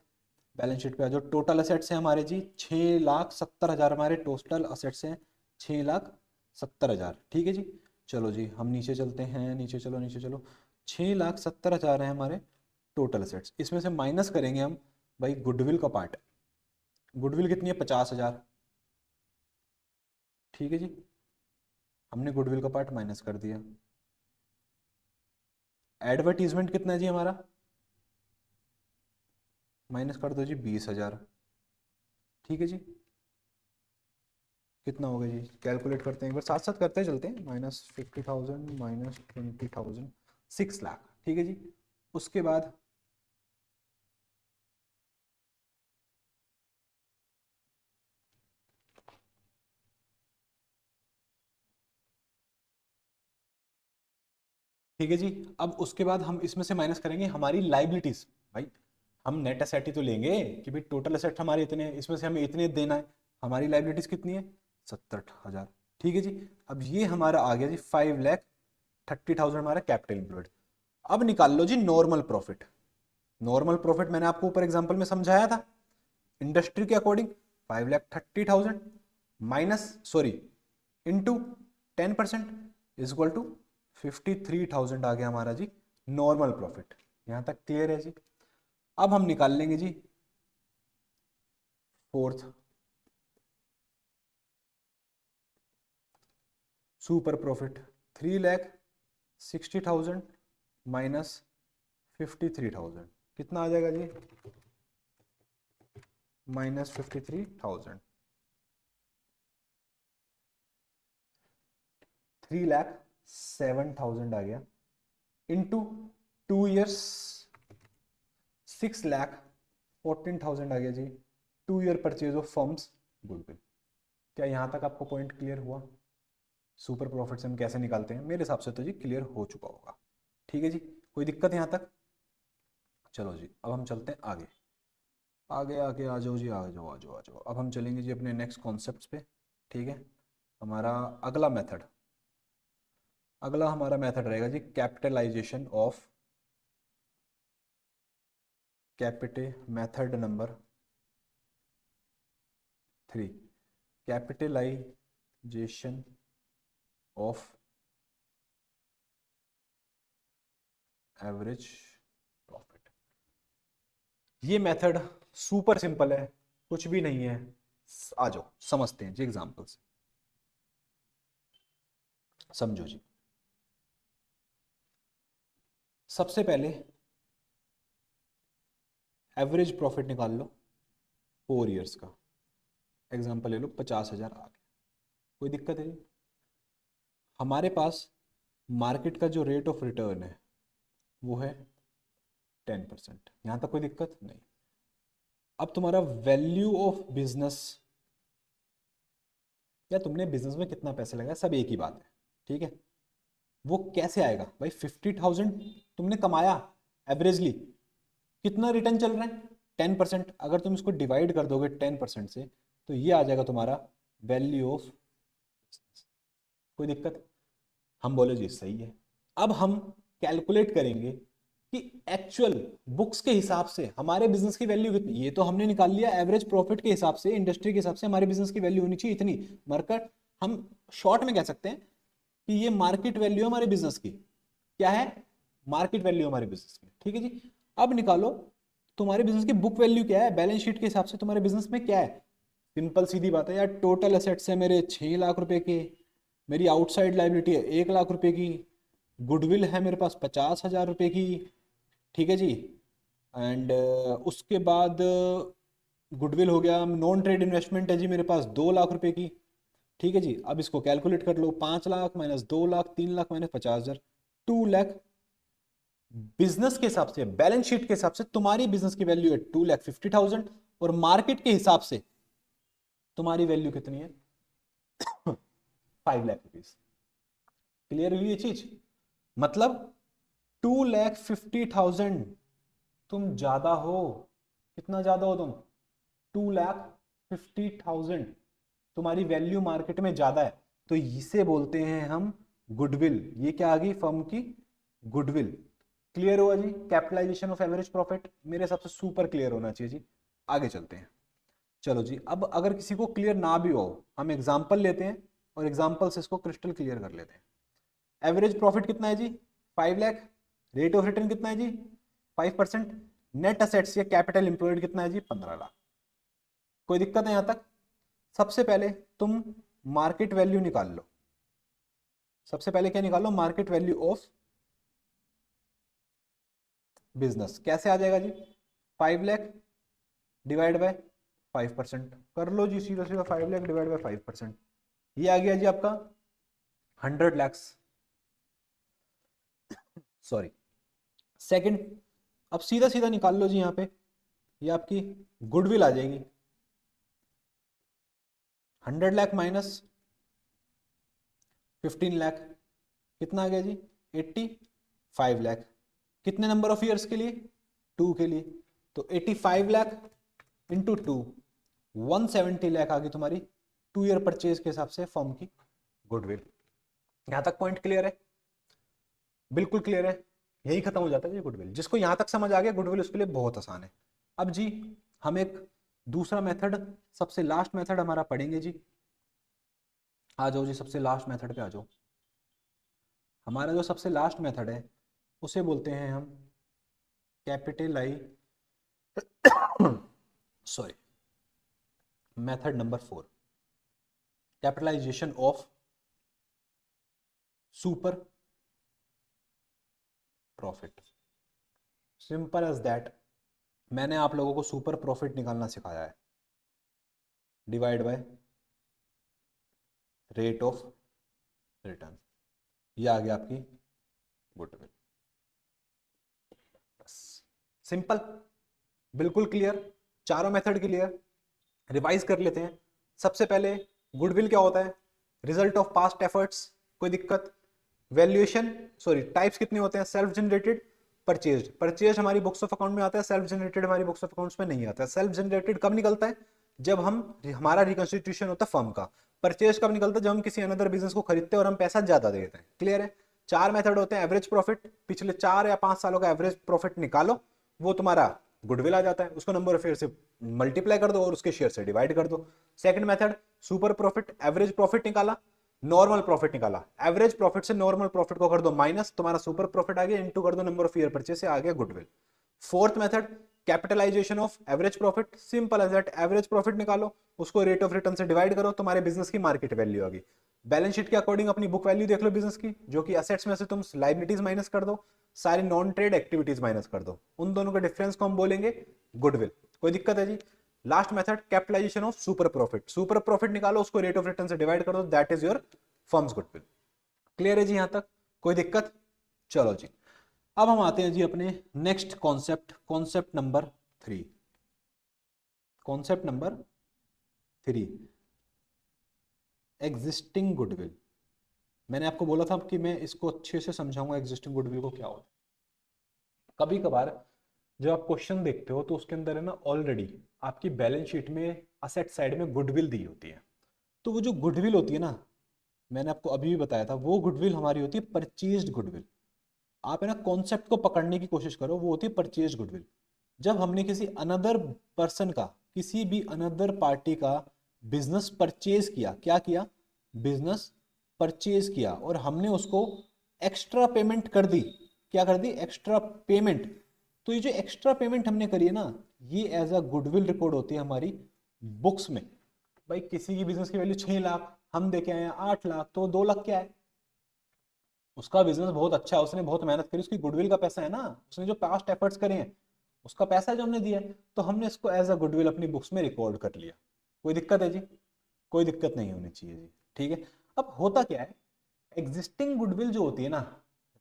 बैलेंस शीट पे आ जाओ, टोटल असेट्स हैं हमारे जी 6,70,000, हमारे टोटल असेट्स हैं 6,70,000। ठीक है जी? चलो जी, हम नीचे चलते हैं, नीचे चलो, नीचे चलो, 6,70,000 है हमारे टोटल असेट्स, इसमें से माइनस करेंगे हम भाई गुडविल का पार्ट। गुडविल कितनी है? 50,000। ठीक है जी? हमने गुडविल का पार्ट माइनस कर दिया। एडवर्टीजमेंट कितना है जी हमारा? माइनस कर दो जी 20,000। ठीक है जी? कितना होगा जी, कैलकुलेट करते हैं एक बार, साथ साथ करते चलते हैं, -50,000 -20,000, 6 लाख। ठीक है जी? उसके बाद ठीक है जी, अब उसके बाद हम इसमें से माइनस करेंगे हमारी लाइबिलिटीज। भाई हम नेट एसेट ही तो लेंगे कि भाई टोटल एसेट हमारे इतने हैं, इसमें से हमें इतने देना है, हमारी लाइबिलिटीज कितनी है? 70,000। ठीक है जी? अब ये हमारा आ गया जी 5,30,000 हमारा कैपिटल एम्प्लॉयड। अब निकाल लो जी नॉर्मल प्रॉफिट। नॉर्मल प्रॉफिट मैंने आपको ऊपर एग्जांपल में समझाया था, इंडस्ट्री के according 5,30,000 minus, sorry, into 10% is equal to 53,000 आ गया हमारा जी नॉर्मल प्रॉफिट। यहां तक क्लियर है जी? अब हम निकाल लेंगे जी फोर्थ, सुपर प्रॉफिट, 3,60,000 माइनस 53,000, कितना आ जाएगा जी? -53,000, 3,07,000 आ गया, इंटू 2 ईयर्स 6,14,000 आ गया जी, 2 year purchase of firms goodwill. क्या यहां तक आपको पॉइंट क्लियर हुआ? सुपर प्रॉफिट से हम कैसे निकालते हैं, मेरे हिसाब से तो जी क्लियर हो चुका होगा। ठीक है जी, कोई दिक्कत यहाँ तक? चलो जी अब हम चलते हैं आगे। आगे आगे आ जाओ जी, आ जाओ आ जाओ आ जाओ। अब हम चलेंगे जी अपने नेक्स्ट कॉन्सेप्ट पे। ठीक है, हमारा अगला मेथड, अगला हमारा मेथड रहेगा जी capitalisation of, capital method number 3, capitalisation of average profit. ये मेथड सुपर सिंपल है, कुछ भी नहीं है। आ जाओ समझते हैं जी एग्जांपल से, समझो जी। सबसे पहले एवरेज प्रॉफिट निकाल लो 4 ईयर्स का। एग्जांपल ले लो 50,000 आ गया, कोई दिक्कत है जी? हमारे पास मार्केट का जो रेट ऑफ रिटर्न है वो है 10%, यहां तक कोई दिक्कत नहीं। अब तुम्हारा वैल्यू ऑफ बिजनेस, या तुमने बिजनेस में कितना पैसा लगाया सब एक ही बात है। ठीक है, वो कैसे आएगा भाई? 50,000 तुमने कमाया एवरेजली, कितना रिटर्न चल रहा है? 10%। अगर तुम इसको डिवाइड कर दोगे 10% से तो ये आ जाएगा तुम्हारा वैल्यू ऑफ, कोई दिक्कत? हम बोले जी सही है। अब हम कैलकुलेट करेंगे कि एक्चुअल बुक्स के हिसाब से हमारे बिजनेस की वैल्यू कितनी। ये तो हमने निकाल लिया एवरेज प्रॉफिट के हिसाब से, इंडस्ट्री के हिसाब से हमारे बिजनेस की वैल्यू होनी चाहिए इतनी। मरकर हम शॉर्ट में कह सकते हैं कि ये मार्केट वैल्यू है हमारे बिजनेस की। क्या है? मार्केट वैल्यू हमारे बिजनेस की। ठीक है जी, अब निकालो तुम्हारे बिजनेस की बुक वैल्यू क्या है, बैलेंस शीट के हिसाब से तुम्हारे बिजनेस में क्या है। सिंपल सीधी बात है यार, टोटल एसेट्स है मेरे 6 लाख रुपए के, मेरी आउटसाइड लाइबिलिटी है 1 लाख रुपए की, गुडविल है मेरे पास 50,000 रुपए की। ठीक है जी, एंड उसके बाद गुडविल हो गया। नॉन ट्रेड इन्वेस्टमेंट है जी मेरे पास 2 लाख रुपए की। ठीक है जी, अब इसको कैलकुलेट कर लो, 5 lakh minus 2 lakh, 3 lakh minus 50,000, 2 lakh. Business के हिसाब से, बैलेंस शीट के हिसाब से तुम्हारी बिजनेस की वैल्यू है 2,50,000, और मार्केट के हिसाब से तुम्हारी वैल्यू कितनी है? 5 लाख रुपीज। क्लियर हुई ये चीज? मतलब 2,50,000 तुम ज्यादा हो। कितना ज्यादा हो तुम? 2,50,000 तुम्हारी वैल्यू मार्केट में ज्यादा है, तो इसे बोलते हैं हम गुडविल। ये क्या आ गई फर्म की? गुडविल। क्लियर हुआ जी? कैपिटलाइजेशन ऑफ एवरेज प्रॉफिट मेरे हिसाब से सुपर क्लियर होना चाहिए जी। आगे चलते हैं। चलो जी, अब अगर किसी को क्लियर ना भी हो, हम एग्जांपल लेते हैं और एग्जांपल से इसको क्रिस्टल क्लियर कर लेते हैं। एवरेज प्रॉफिट कितना है जी? 5 लाख। रेट ऑफ रिटर्न कितना है जी? 5%। नेट असेट्स या कैपिटल इंप्लॉयड कितना है जी? 15 लाख। कोई दिक्कत है यहां तक? सबसे पहले तुम मार्केट वैल्यू निकाल लो। सबसे पहले क्या निकालो? Market value of business. कैसे आ जाएगा जी? 5 लाख डिवाइड बाय 5%। कर लो जी सीधा सीधा, 5 लाख डिवाइड बाय 5%, ये आ गया जी आपका 100 लैक्स। Sorry, second. अब सीधा सीधा निकाल लो जी यहाँ पे, ये आपकी गुडविल आ जाएगी। 100 लाख माइनस 15 लाख, कितना आ गया जी? 85 लाख। कितने नंबर ऑफ ईयर्स के लिए? 2 के लिए। तो 85 लाख इंटू 2, 170 लाख आ गई तुम्हारी 2 ईयर परचेज के हिसाब से फर्म की गुडविल। यहां तक पॉइंट क्लियर है? बिल्कुल क्लियर है, यही खत्म हो जाता है जी गुडविल। जिसको यहां तक समझ आ गया गुडविल, उसके लिए बहुत आसान है। अब जी हम एक दूसरा मेथड, सबसे लास्ट मेथड हमारा पढ़ेंगे जी। आ जाओ जी सबसे लास्ट मेथड पे आ जाओ। हमारा जो सबसे लास्ट मेथड है उसे बोलते हैं हम कैपिटलाई sorry, method number 4, capitalisation of super profit. Simple as that, मैंने आप लोगों को सुपर प्रॉफिट निकालना सिखाया है। Divide by rate of return, ये आ गया आपकी गुडविल। बस, सिंपल, बिल्कुल क्लियर। चारों मेथड क्लियर। रिवाइज कर लेते हैं। सबसे पहले गुडविल क्या होता है? रिजल्ट ऑफ पास्ट एफर्ट्स, कोई दिक्कत? वैल्यूएशन, सॉरी टाइप्स कितने होते हैं? Self generated, purchased. परचेज हमारी बुक्स ऑफ अकाउंट में आता है, सेल्फ जनरेटेड हमारी बुक्स ऑफ अकाउंट्स में नहीं आता है। सेल्फ जनरेटेड कब निकलता है? जब हमारा रिकंस्टिट्यूशन होता है फर्म का। परचेज कब निकलता है? जब हम किसी अनदर बिजनेस को खरीदते हैं और हम पैसा ज्यादा देते हैं। क्लियर है? चार मेथड होते हैं। एवरेज प्रॉफिट, पिछले 4 या 5 सालों का एवरेज प्रॉफिट निकालो, वो तुम्हारा गुडविल आ जाता है, उसको नंबर ऑफ शेयर से मल्टीप्लाई कर दो और उसके शेयर से डिवाइड कर दो। Second method super profit, average profit निकाला, नॉर्मल प्रॉफिट निकाला, एवरेज प्रॉफिट से नॉर्मल प्रॉफिट को कर दो माइनस, तुम्हारा सुपर प्रॉफिट आ गया, इनटू कर दो नंबर ऑफ ईयर परचेज से, आ गया goodwill. Fourth method capitalisation of average profit, simple as that, average profit निकालो, उसको रेट ऑफ रिटर्न से डिवाइड करो, तुम्हारे बिजनेस की मार्केट वैल्यू आ गई। बैलेंस शीट के अकॉर्डिंग अपनी बुक वैल्यू देख लो बिजनेस की, जो कि असेट्स में से तुम लायबिलिटीज माइनस कर दो, सारी नॉन ट्रेड एक्टिविटीज माइनस कर दो, उन दोनों के डिफरेंस को हम बोलेंगे गुडविल। कोई दिक्कत है जी? Last method capitalisation of super profit, super profit निकालो, उसको रेट ऑफ रिटर्न से डिवाइड कर दो, that is your firm's goodwill. Clear है जी यहां तक? कोई दिक्कत? चलो जी, अब हम आते हैं जी अपने next concept, concept number 3। Concept number 3, existing goodwill. मैंने आपको बोला था कि मैं इसको अच्छे से समझाऊंगा एग्जिस्टिंग गुडविल को क्या होता है। कभी कभार जब आप क्वेश्चन देखते हो तो उसके अंदर है ना ऑलरेडी आपकी बैलेंस शीट में असेट साइड में गुडविल दी होती है। तो वो जो गुडविल होती है ना, मैंने आपको अभी भी बताया था, वो गुडविल हमारी होती है परचेज्ड गुडविल। आप है ना कॉन्सेप्ट को पकड़ने की कोशिश करो, वो होती है परचेज्ड गुडविल। जब हमने किसी अनदर पर्सन का, किसी भी अनदर पार्टी का बिजनेस परचेज किया, क्या किया? बिजनेस परचेज किया, और हमने उसको एक्स्ट्रा पेमेंट कर दी। क्या कर दी? Extra payment. तो ये जो एक्स्ट्रा पेमेंट हमने करी है ना, ये एज अ गुडविल रिकॉर्ड होती है हमारी बुक्स में। भाई किसी की बिजनेस की वैल्यू 6 लाख, हम देके आए हैं 8 लाख, तो 2 लाख क्या है? उसका बिजनेस बहुत अच्छा है, उसने बहुत मेहनत करी, उसकी गुडविल का पैसा है ना, उसने जो पास्ट एफर्ट्स करे हैं उसका पैसा जो हमने दिया है, तो हमने इसको एज अ गुडविल अपनी बुक्स में रिकॉर्ड कर लिया। कोई दिक्कत है जी? कोई दिक्कत नहीं होनी चाहिए जी। ठीक है? अब होता क्या है, एग्जिस्टिंग गुडविल जो होती है ना,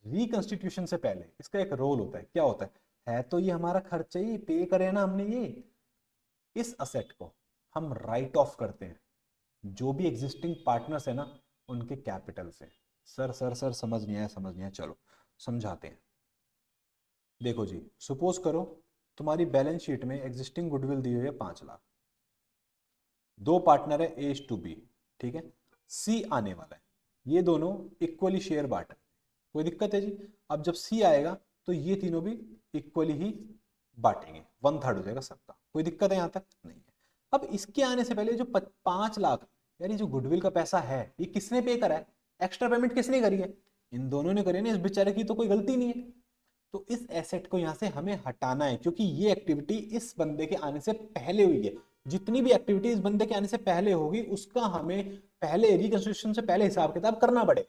रिकंस्टिट्यूशन से पहले इसका एक रोल होता है। क्या होता है तो ये हमारा खर्चा ही पे करे ना हमने, ये इस असेट को हम राइट ऑफ करते हैं जो भी एग्जिस्टिंग पार्टनर्स है ना उनके कैपिटल से। सर समझ नहीं आया, समझ नहीं आया, चलो समझाते हैं। देखो जी, सपोज करो तुम्हारी बैलेंस शीट में एग्जिस्टिंग गुडविल दी हुई है 5 लाख। दो पार्टनर है ए टू बी, ठीक है? सी आने वाला है, ये दोनों इक्वली शेयर बांट। कोई दिक्कत है जी? अब जब सी आएगा तो ये तीनों भी इक्वली ही बांटेंगे, 1/3 हो जाएगा सबका। कोई दिक्कत है यहां तक? नहीं है। अब इसके आने से पहले जो 5 लाख, यार ये जो गुडविल का पैसा है ये किसने पे करा है? एक्स्ट्रा पेमेंट किसने करी है? इन दोनों ने करी है ना, इस बेचारे की तो कोई गलती नहीं है। तो इस एसेट को यहां से हमें हटाना है, क्योंकि ये एक्टिविटी इस बंदे के आने से पहले हुई है। जितनी भी एक्टिविटी इस बंदे के आने से पहले होगी उसका हमें पहले रिकंस्ट्रक्शन से पहले हिसाब किताब करना पड़ेगा।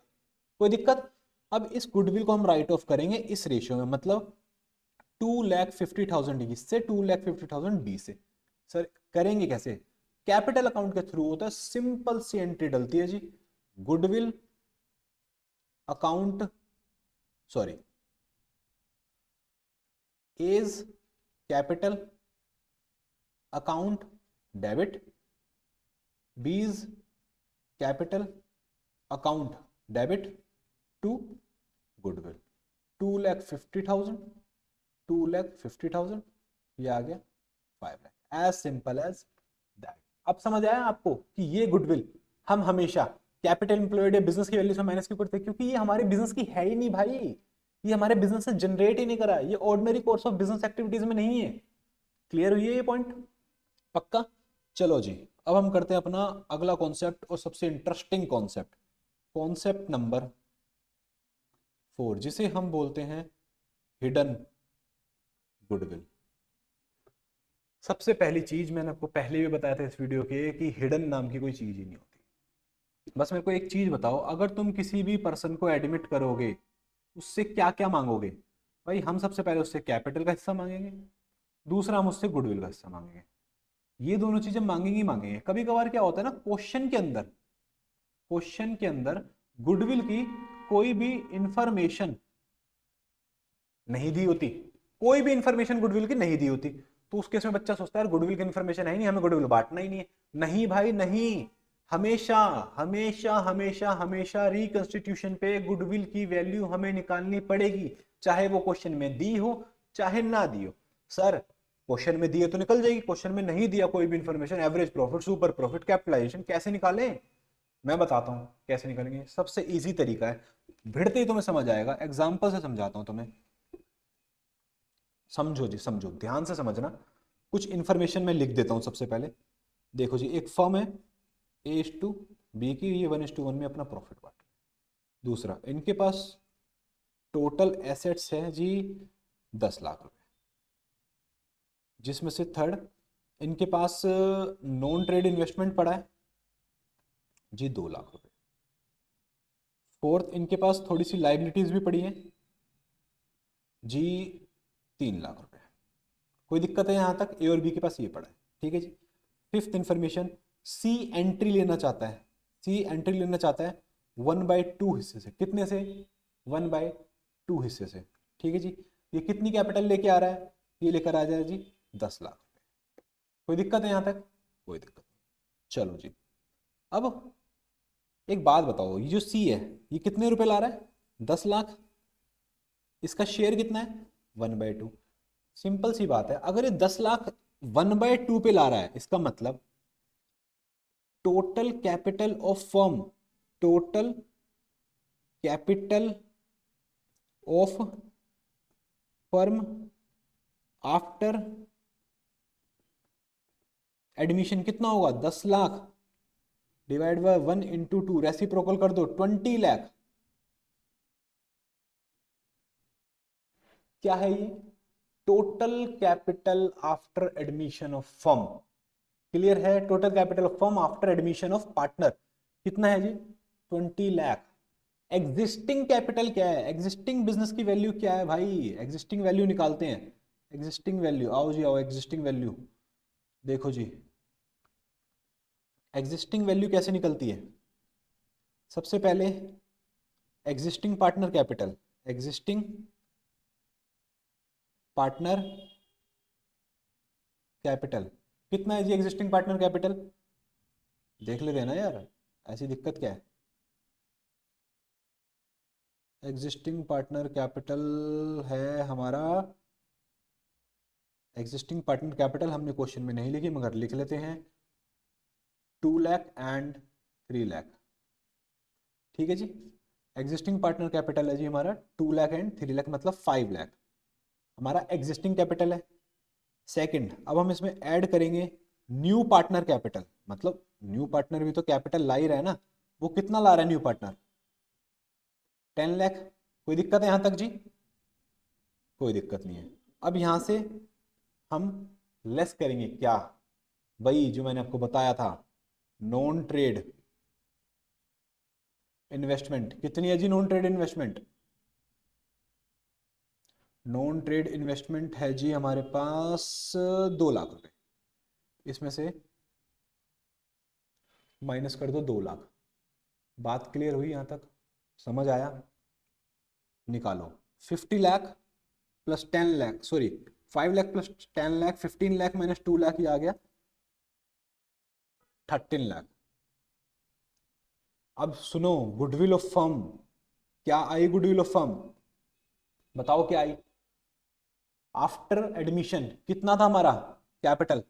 कोई दिक्कत? अब इस गुडविल को हम राइट ऑफ करेंगे इस रेशियो में, मतलब 2,50,000 से 2,50,000 बी से। सर करेंगे कैसे? कैपिटल अकाउंट के थ्रू होता है, सिंपल सी एंट्री डलती है जी, goodwill account, sorry as capital account debit, B's capital account debit to goodwill. 2,50,000, 2,50,000, ये आ गया 5 lakh. As simple as that. अब समझ आया आपको कि ये गुडविल हम हमेशा कैपिटल एम्प्लॉयड या बिजनेस की वैल्यू से माइनस क्यों करते हैं? क्योंकि ये हमारे बिजनेस की है ही नहीं भाई, ये हमारे बिजनेस से जनरेट ही नहीं करा, ये ordinary course of business activities में नहीं है। क्लियर हुई है ये पॉइंट? पक्का? चलो जी, अब हम करते हैं अपना अगला कॉन्सेप्ट और सबसे इंटरेस्टिंग कॉन्सेप्ट, कॉन्सेप्ट नंबर 4, जिसे हम बोलते हैं हिडन गुडविल। सबसे पहली चीज मैंने आपको पहले भी बताया था इस वीडियो के कि हिडन नाम की कोई चीज ही नहीं होती। बस मेरे को एक चीज बताओ, अगर तुम किसी भी पर्सन को एडमिट करोगे उससे क्या क्या मांगोगे? भाई हम सबसे पहले उससे कैपिटल का हिस्सा मांगेंगे, दूसरा हम उससे गुडविल का हिस्सा मांगेंगे। ये दोनों चीजें मांगेंगे ही मांगेंगे। कभी कभार क्या होता है ना, क्वेश्चन के अंदर गुडविल की कोई भी इंफॉर्मेशन नहीं दी होती, कोई भी इंफॉर्मेशन गुडविल की नहीं दी होती, तो उस केस में बच्चा सोचता है गुडविल की इंफॉर्मेशन है नहीं, हमें गुडविल बांटना ही नहीं है। नहीं भाई नहीं, हमेशा हमेशा हमेशा हमेशा रिकंस्टिट्यूशन पे गुडविल की वैल्यू हमें निकालनी पड़ेगी, चाहे वो क्वेश्चन में दी हो चाहे ना दी हो। सर क्वेश्चन में दिए तो निकल जाएगी, क्वेश्चन में नहीं दिया कोई भी information, average profit, super profit, capitalization, कैसे निकालें? मैं बताता हूं कैसे निकालेंगे। सबसे इजी तरीका है, भिड़ते ही तुम्हें समझ आएगा, एग्जाम्पल से समझाता हूं तुम्हें। समझो जी, समझो, ध्यान से समझना। कुछ इंफॉर्मेशन मैं लिख देता हूं सबसे पहले। देखो जी, एक फर्म है A/B की, ये 1:1 में अपना प्रॉफिट बांट। दूसरा, इनके पास टोटल एसेट्स है जी 10 लाख रुपए, जिसमें से थर्ड, इनके पास नॉन ट्रेड इन्वेस्टमेंट पड़ा है जी 2 लाख रुपए। फोर्थ, इनके पास थोड़ी सी लाइबिलिटीज भी पड़ी है जी 3 लाख रुपए। कोई दिक्कत है यहाँ तक? ए और बी के पास ये पड़ा है, ठीक है जी। फिफ्थ इंफॉर्मेशन, सी एंट्री लेना चाहता है। सी एंट्री लेना चाहता है 1/2 हिस्से से। कितने से? 1/2 हिस्से से, ठीक है जी। ये कितनी कैपिटल लेके आ रहा है? ये लेकर आ जाए जी 10 लाख रुपए। कोई दिक्कत है यहाँ तक? कोई दिक्कत नहीं। चलो जी, अब एक बात बताओ, ये जो सी है ये कितने रुपए ला रहा है? 10 लाख। इसका शेयर कितना है? 1/2। सिंपल सी बात है, अगर ये 10 लाख 1/2 पे ला रहा है, इसका मतलब total capital of firm, total capital of firm after admission कितना होगा? 10 लाख डिवाइड बाय 1 × 2, रेसिप्रोकल कर दो, 20 लाख। क्या है ये? Total capital after admission of firm. Clear है? Total capital of firm after admission of partner कितना है जी? 20 लाख। एग्जिस्टिंग कैपिटल क्या है? एग्जिस्टिंग बिजनेस की वैल्यू क्या है भाई? एग्जिस्टिंग वैल्यू निकालते हैं। एग्जिस्टिंग वैल्यू, आओ जी आओ, एग्जिस्टिंग वैल्यू देखो जी। एग्जिस्टिंग वैल्यू कैसे निकलती है? सबसे पहले existing partner capital, existing partner capital कितना है जी? एग्जिस्टिंग पार्टनर कैपिटल देख ले देना यार, ऐसी दिक्कत क्या है? एग्जिस्टिंग पार्टनर कैपिटल है हमारा, एग्जिस्टिंग पार्टनर कैपिटल हमने क्वेश्चन में नहीं लिखी मगर लिख लेते हैं, 2 लाख एंड 3 लाख। ठीक है जी, एग्जिस्टिंग पार्टनर कैपिटल है जी हमारा 2 लाख एंड 3 लाख, मतलब 5 लाख हमारा एग्जिस्टिंग कैपिटल है। सेकंड, अब हम इसमें ऐड करेंगे न्यू पार्टनर कैपिटल, मतलब न्यू पार्टनर भी तो कैपिटल ला ही रहा है ना। वो कितना ला रहा है न्यू पार्टनर? 10 लाख। कोई दिक्कत है यहां तक जी? कोई दिक्कत नहीं है। अब यहां से हम लेस करेंगे क्या? वही जो मैंने आपको बताया था, नॉन ट्रेड इन्वेस्टमेंट। कितनी है जी non trade investment? Non trade investment है जी हमारे पास 2 लाख रुपए। इसमें से माइनस कर दो 2 लाख। बात क्लियर हुई यहां तक? समझ आया? निकालो। 50 lakh plus 10 lakh, sorry 5 lakh plus 10 lakh, 15 lakh minus 2 lakh, ये आ गया 13 लाख। अब सुनो, गुडविल ऑफ फर्म क्या आई? गुडविल ऑफ फर्म बताओ क्या आई? आफ्टर एडमिशन कितना था हमारा कैपिटल?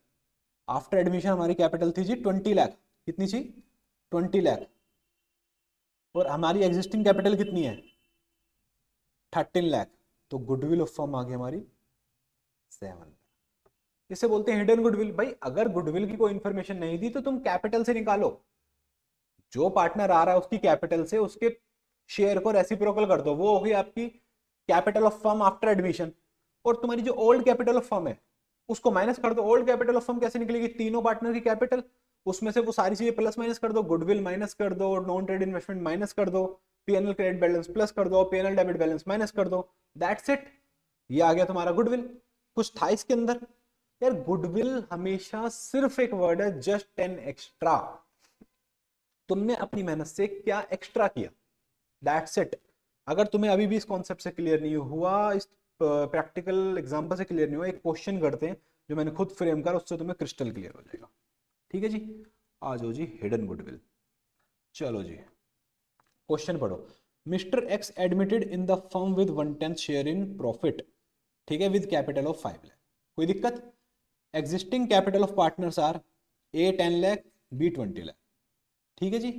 आफ्टर एडमिशन हमारी कैपिटल थी जी 20 लाख। कितनी थी? 20 लाख। और हमारी एग्जिस्टिंग कैपिटल कितनी है? 13 लाख। तो गुडविल ऑफ फर्म आ गई हमारी 7। इसे बोलते हैं हिडन गुडविल। भाई अगर गुडविल की कोई इंफॉर्मेशन नहीं दी तो तुम कैपिटल से निकालो। जो पार्टनर आ रहा है उसकी कैपिटल से उसके शेयर को रेसिप्रोकल कर दो, वो होगी आपकी capital of firm after admission. और तुम्हारी जो ओल्ड कैपिटल ऑफ फर्म है उसको माइनस कर दो। ओल्ड कैपिटल ऑफ फर्म कैसे निकलेगी? तीनों पार्टनर की कैपिटल, उसमें से वो सारी चीजें प्लस माइनस कर दो, गुडविल माइनस कर दो, नॉन ट्रेड इन्वेस्टमेंट माइनस कर दो, पीएनएल क्रेडिट बैलेंस प्लस कर दो, पीएनएल डेबिट बैलेंस माइनस कर दो। दैट्स इट, ये आ गया तुम्हारा गुडविल। कुछ था इसके अंदर यार? गुडविल हमेशा सिर्फ एक वर्ड है, जस्ट एन एक्स्ट्रा। तुमने अपनी मेहनत से क्या एक्स्ट्रा किया, दैट्स इट। अगर तुम्हें अभी भी इस कॉन्सेप्ट से क्लियर नहीं हुआ, इस प्रैक्टिकल एग्जांपल से क्लियर नहीं हुआ, एक क्वेश्चन करते हैं जो मैंने खुद फ्रेम करा, उससे तुम्हें क्रिस्टल क्लियर हो जाएगा। ठीक है जी, आ जाओ जी, हिडन गुडविल। चलो जी, क्वेश्चन पढ़ो। Mister X admitted in the firm with 1/10 share in profit, ठीक है, विद कैपिटल ऑफ 5 लाख। कोई दिक्कत? Existing capital of partners are A 10 lakh, B 20 lakh, ठीक है जी।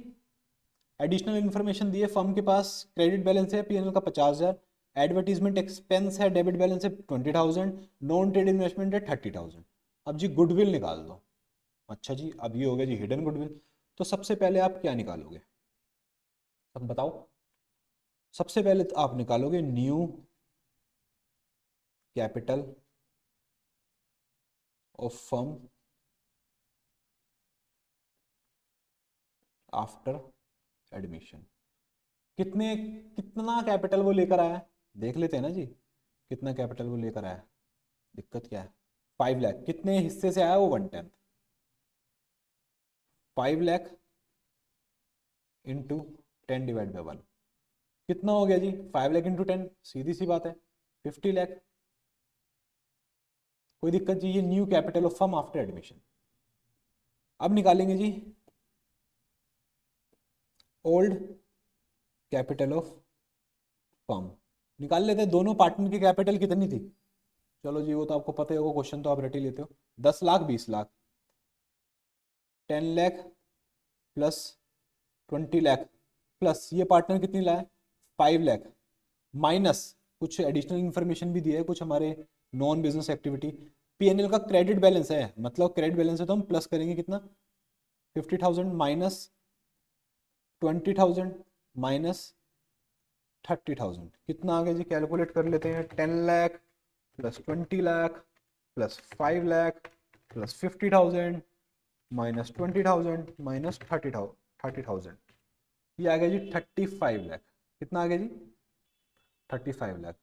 एडिशनल इन्फॉर्मेशन दी है, फर्म के पास क्रेडिट बैलेंस है पीएनएल का 50,000, एडवर्टीजमेंट एक्सपेंस है, डेबिट बैलेंस है 20,000, नॉन ट्रेड इन्वेस्टमेंट है 30,000। अब जी गुडविल निकाल दो। अच्छा जी, अब ये हो गया जी हिडन गुडविल। तो सबसे पहले आप क्या निकालोगे, अब बताओ। सबसे पहले तो आप निकालोगे new capital of firm after admission. कितने कितना कैपिटल वो लेकर आया है, देख लेते हैं ना जी, कितना कैपिटल वो लेकर आया है। दिक्कत क्या है? 5 लाख। कितने हिस्से से आया वो? 1/10। 5 लाख इंटू 10/1 कितना हो गया जी? 5 लाख इंटू 10, सीधी सी बात है 50 लाख। कोई दिक्कत जी? ये new capital of firm after admission. अब निकालेंगे जी ओल्ड कैपिटल ऑफ फर्म। निकाल लेते हैं, दोनों पार्टनर की कैपिटल कितनी थी? चलो जी, वो तो आपको पता ही होगा, क्वेश्चन तो आप रट ही लेते हो। 10 लाख, 20 लाख, 10 लाख प्लस 20 लाख, प्लस ये पार्टनर कितनी लाए? 5 लाख, माइनस कुछ एडिशनल इंफॉर्मेशन भी दिया है, कुछ हमारे नॉन बिजनेस एक्टिविटी। पीएनएल का क्रेडिट बैलेंस है, मतलब क्रेडिट बैलेंस है तो हम प्लस करेंगे कितना? 50,000 माइनस 20,000 माइनस 30,000, कितना आ गया जी? कैलकुलेट कर लेते हैं। 10 lakh plus 20 lakh plus 5 lakh plus 50,000 minus 20,000 minus 30,000, ये आ गया जी 35 लाख। कितना आ गया जी? 35 लाख।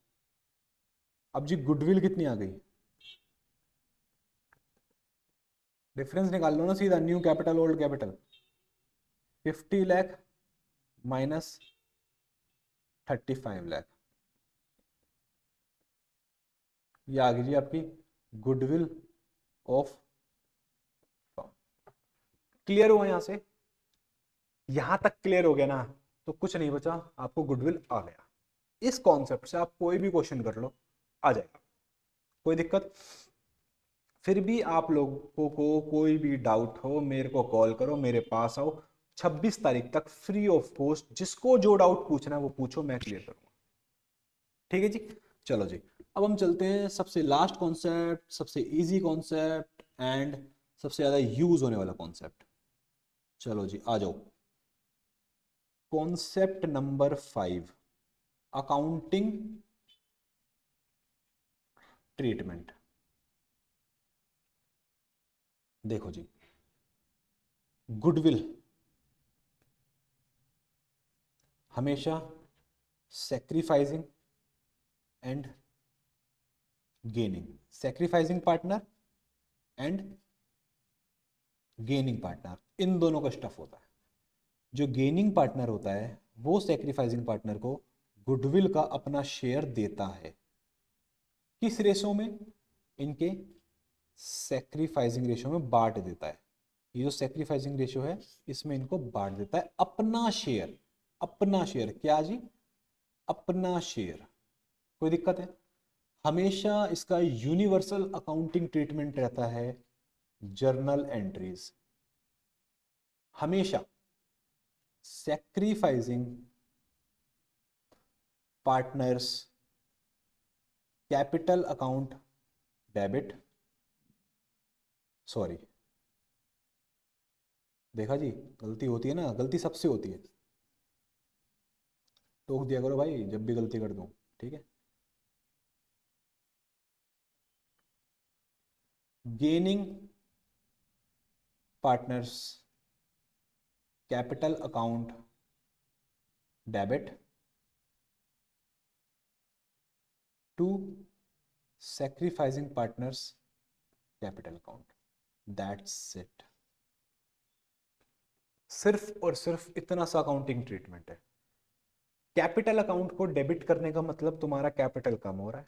अब जी गुडविल कितनी आ गई? डिफरेंस निकाल लो ना सीधा, new capital old capital. 50 lakh minus 35 lakh, ये आ गई जी आपकी गुडविल ऑफ फर्म। क्लियर हुआ यहां से? यहां तक क्लियर हो गया ना, तो कुछ नहीं बचा, आपको गुडविल आ गया। इस कॉन्सेप्ट से आप कोई भी क्वेश्चन कर लो, आ जाएगा, कोई दिक्कत। फिर भी आप लोगों को कोई भी डाउट हो मेरे को कॉल करो, मेरे पास आओ। 26 तारीख तक फ्री ऑफ कॉस्ट, जिसको जो डाउट पूछना है वो पूछो, मैं क्लियर करूंगा, ठीक है जी। चलो जी, अब हम चलते हैं सबसे लास्ट कॉन्सेप्ट, सबसे इजी कॉन्सेप्ट एंड सबसे ज्यादा यूज होने वाला कॉन्सेप्ट। चलो जी, आ जाओ। Concept number 5, accounting treatment. देखो जी, गुडविल हमेशा sacrificing and gaining, sacrificing partner and gaining partner, इन दोनों का स्टफ होता है। जो गेनिंग पार्टनर होता है वो सेक्रीफाइसिंग पार्टनर को गुडविल का अपना शेयर देता है। किस रेशो में? इनके सेक्रीफाइसिंग रेशो में बांट देता है। ये जो सेक्रीफाइसिंग रेशो है इसमें इनको बांट देता है अपना शेयर। अपना शेयर क्या जी? अपना शेयर। कोई दिक्कत है? हमेशा इसका यूनिवर्सल अकाउंटिंग ट्रीटमेंट रहता है, जर्नल एंट्रीज। हमेशा sacrificing partners capital account debit, sorry, देखा जी, गलती होती है ना, गलती सबसे होती है, टोक दिया करो भाई जब भी गलती कर दूं, ठीक है। Gaining partners capital account debit to sacrificing partners capital account, that's it. सिर्फ और सिर्फ इतना सा अकाउंटिंग ट्रीटमेंट है। कैपिटल अकाउंट को डेबिट करने का मतलब तुम्हारा कैपिटल कम हो रहा है,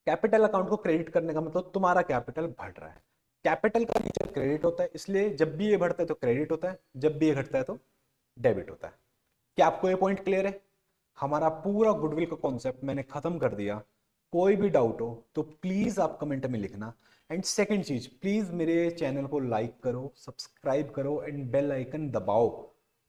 कैपिटल अकाउंट को क्रेडिट करने का मतलब तुम्हारा कैपिटल बढ़ रहा है। कैपिटल का नेचर क्रेडिट होता है, इसलिए जब भी ये बढ़ता है तो क्रेडिट होता है, जब भी ये घटता है तो डेबिट होता है। क्या आपको ये पॉइंट क्लियर है? हमारा पूरा गुडविल का कॉन्सेप्ट मैंने खत्म कर दिया। कोई भी डाउट हो तो प्लीज आप कमेंट में लिखना। एंड सेकंड चीज, प्लीज मेरे चैनल को लाइक करो, सब्सक्राइब करो एंड बेल आइकन दबाओ,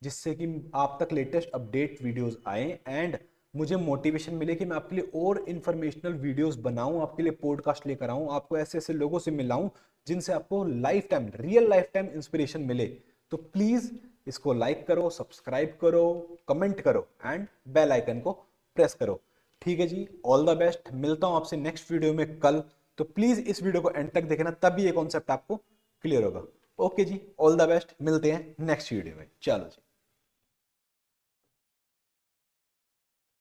जिससे कि आप तक लेटेस्ट अपडेट वीडियोस आए एंड मुझे मोटिवेशन मिले कि मैं आपके लिए और इन्फॉर्मेशनल वीडियोस बनाऊं, आपके लिए पॉडकास्ट लेकर आऊं, आपको ऐसे ऐसे लोगों से मिलाऊं जिनसे आपको life time, real life time inspiration मिले। तो प्लीज इसको लाइक करो, सब्सक्राइब करो, कमेंट करो एंड बेल आइकन को प्रेस करो। ठीक है जी, ऑल द बेस्ट। मिलता हूं आपसे नेक्स्ट वीडियो में कल। तो प्लीज इस वीडियो को एंड तक देखना, तभी ये कॉन्सेप्ट आपको क्लियर होगा। ओके जी, ऑल द बेस्ट, मिलते हैं नेक्स्ट वीडियो में। चलो जी।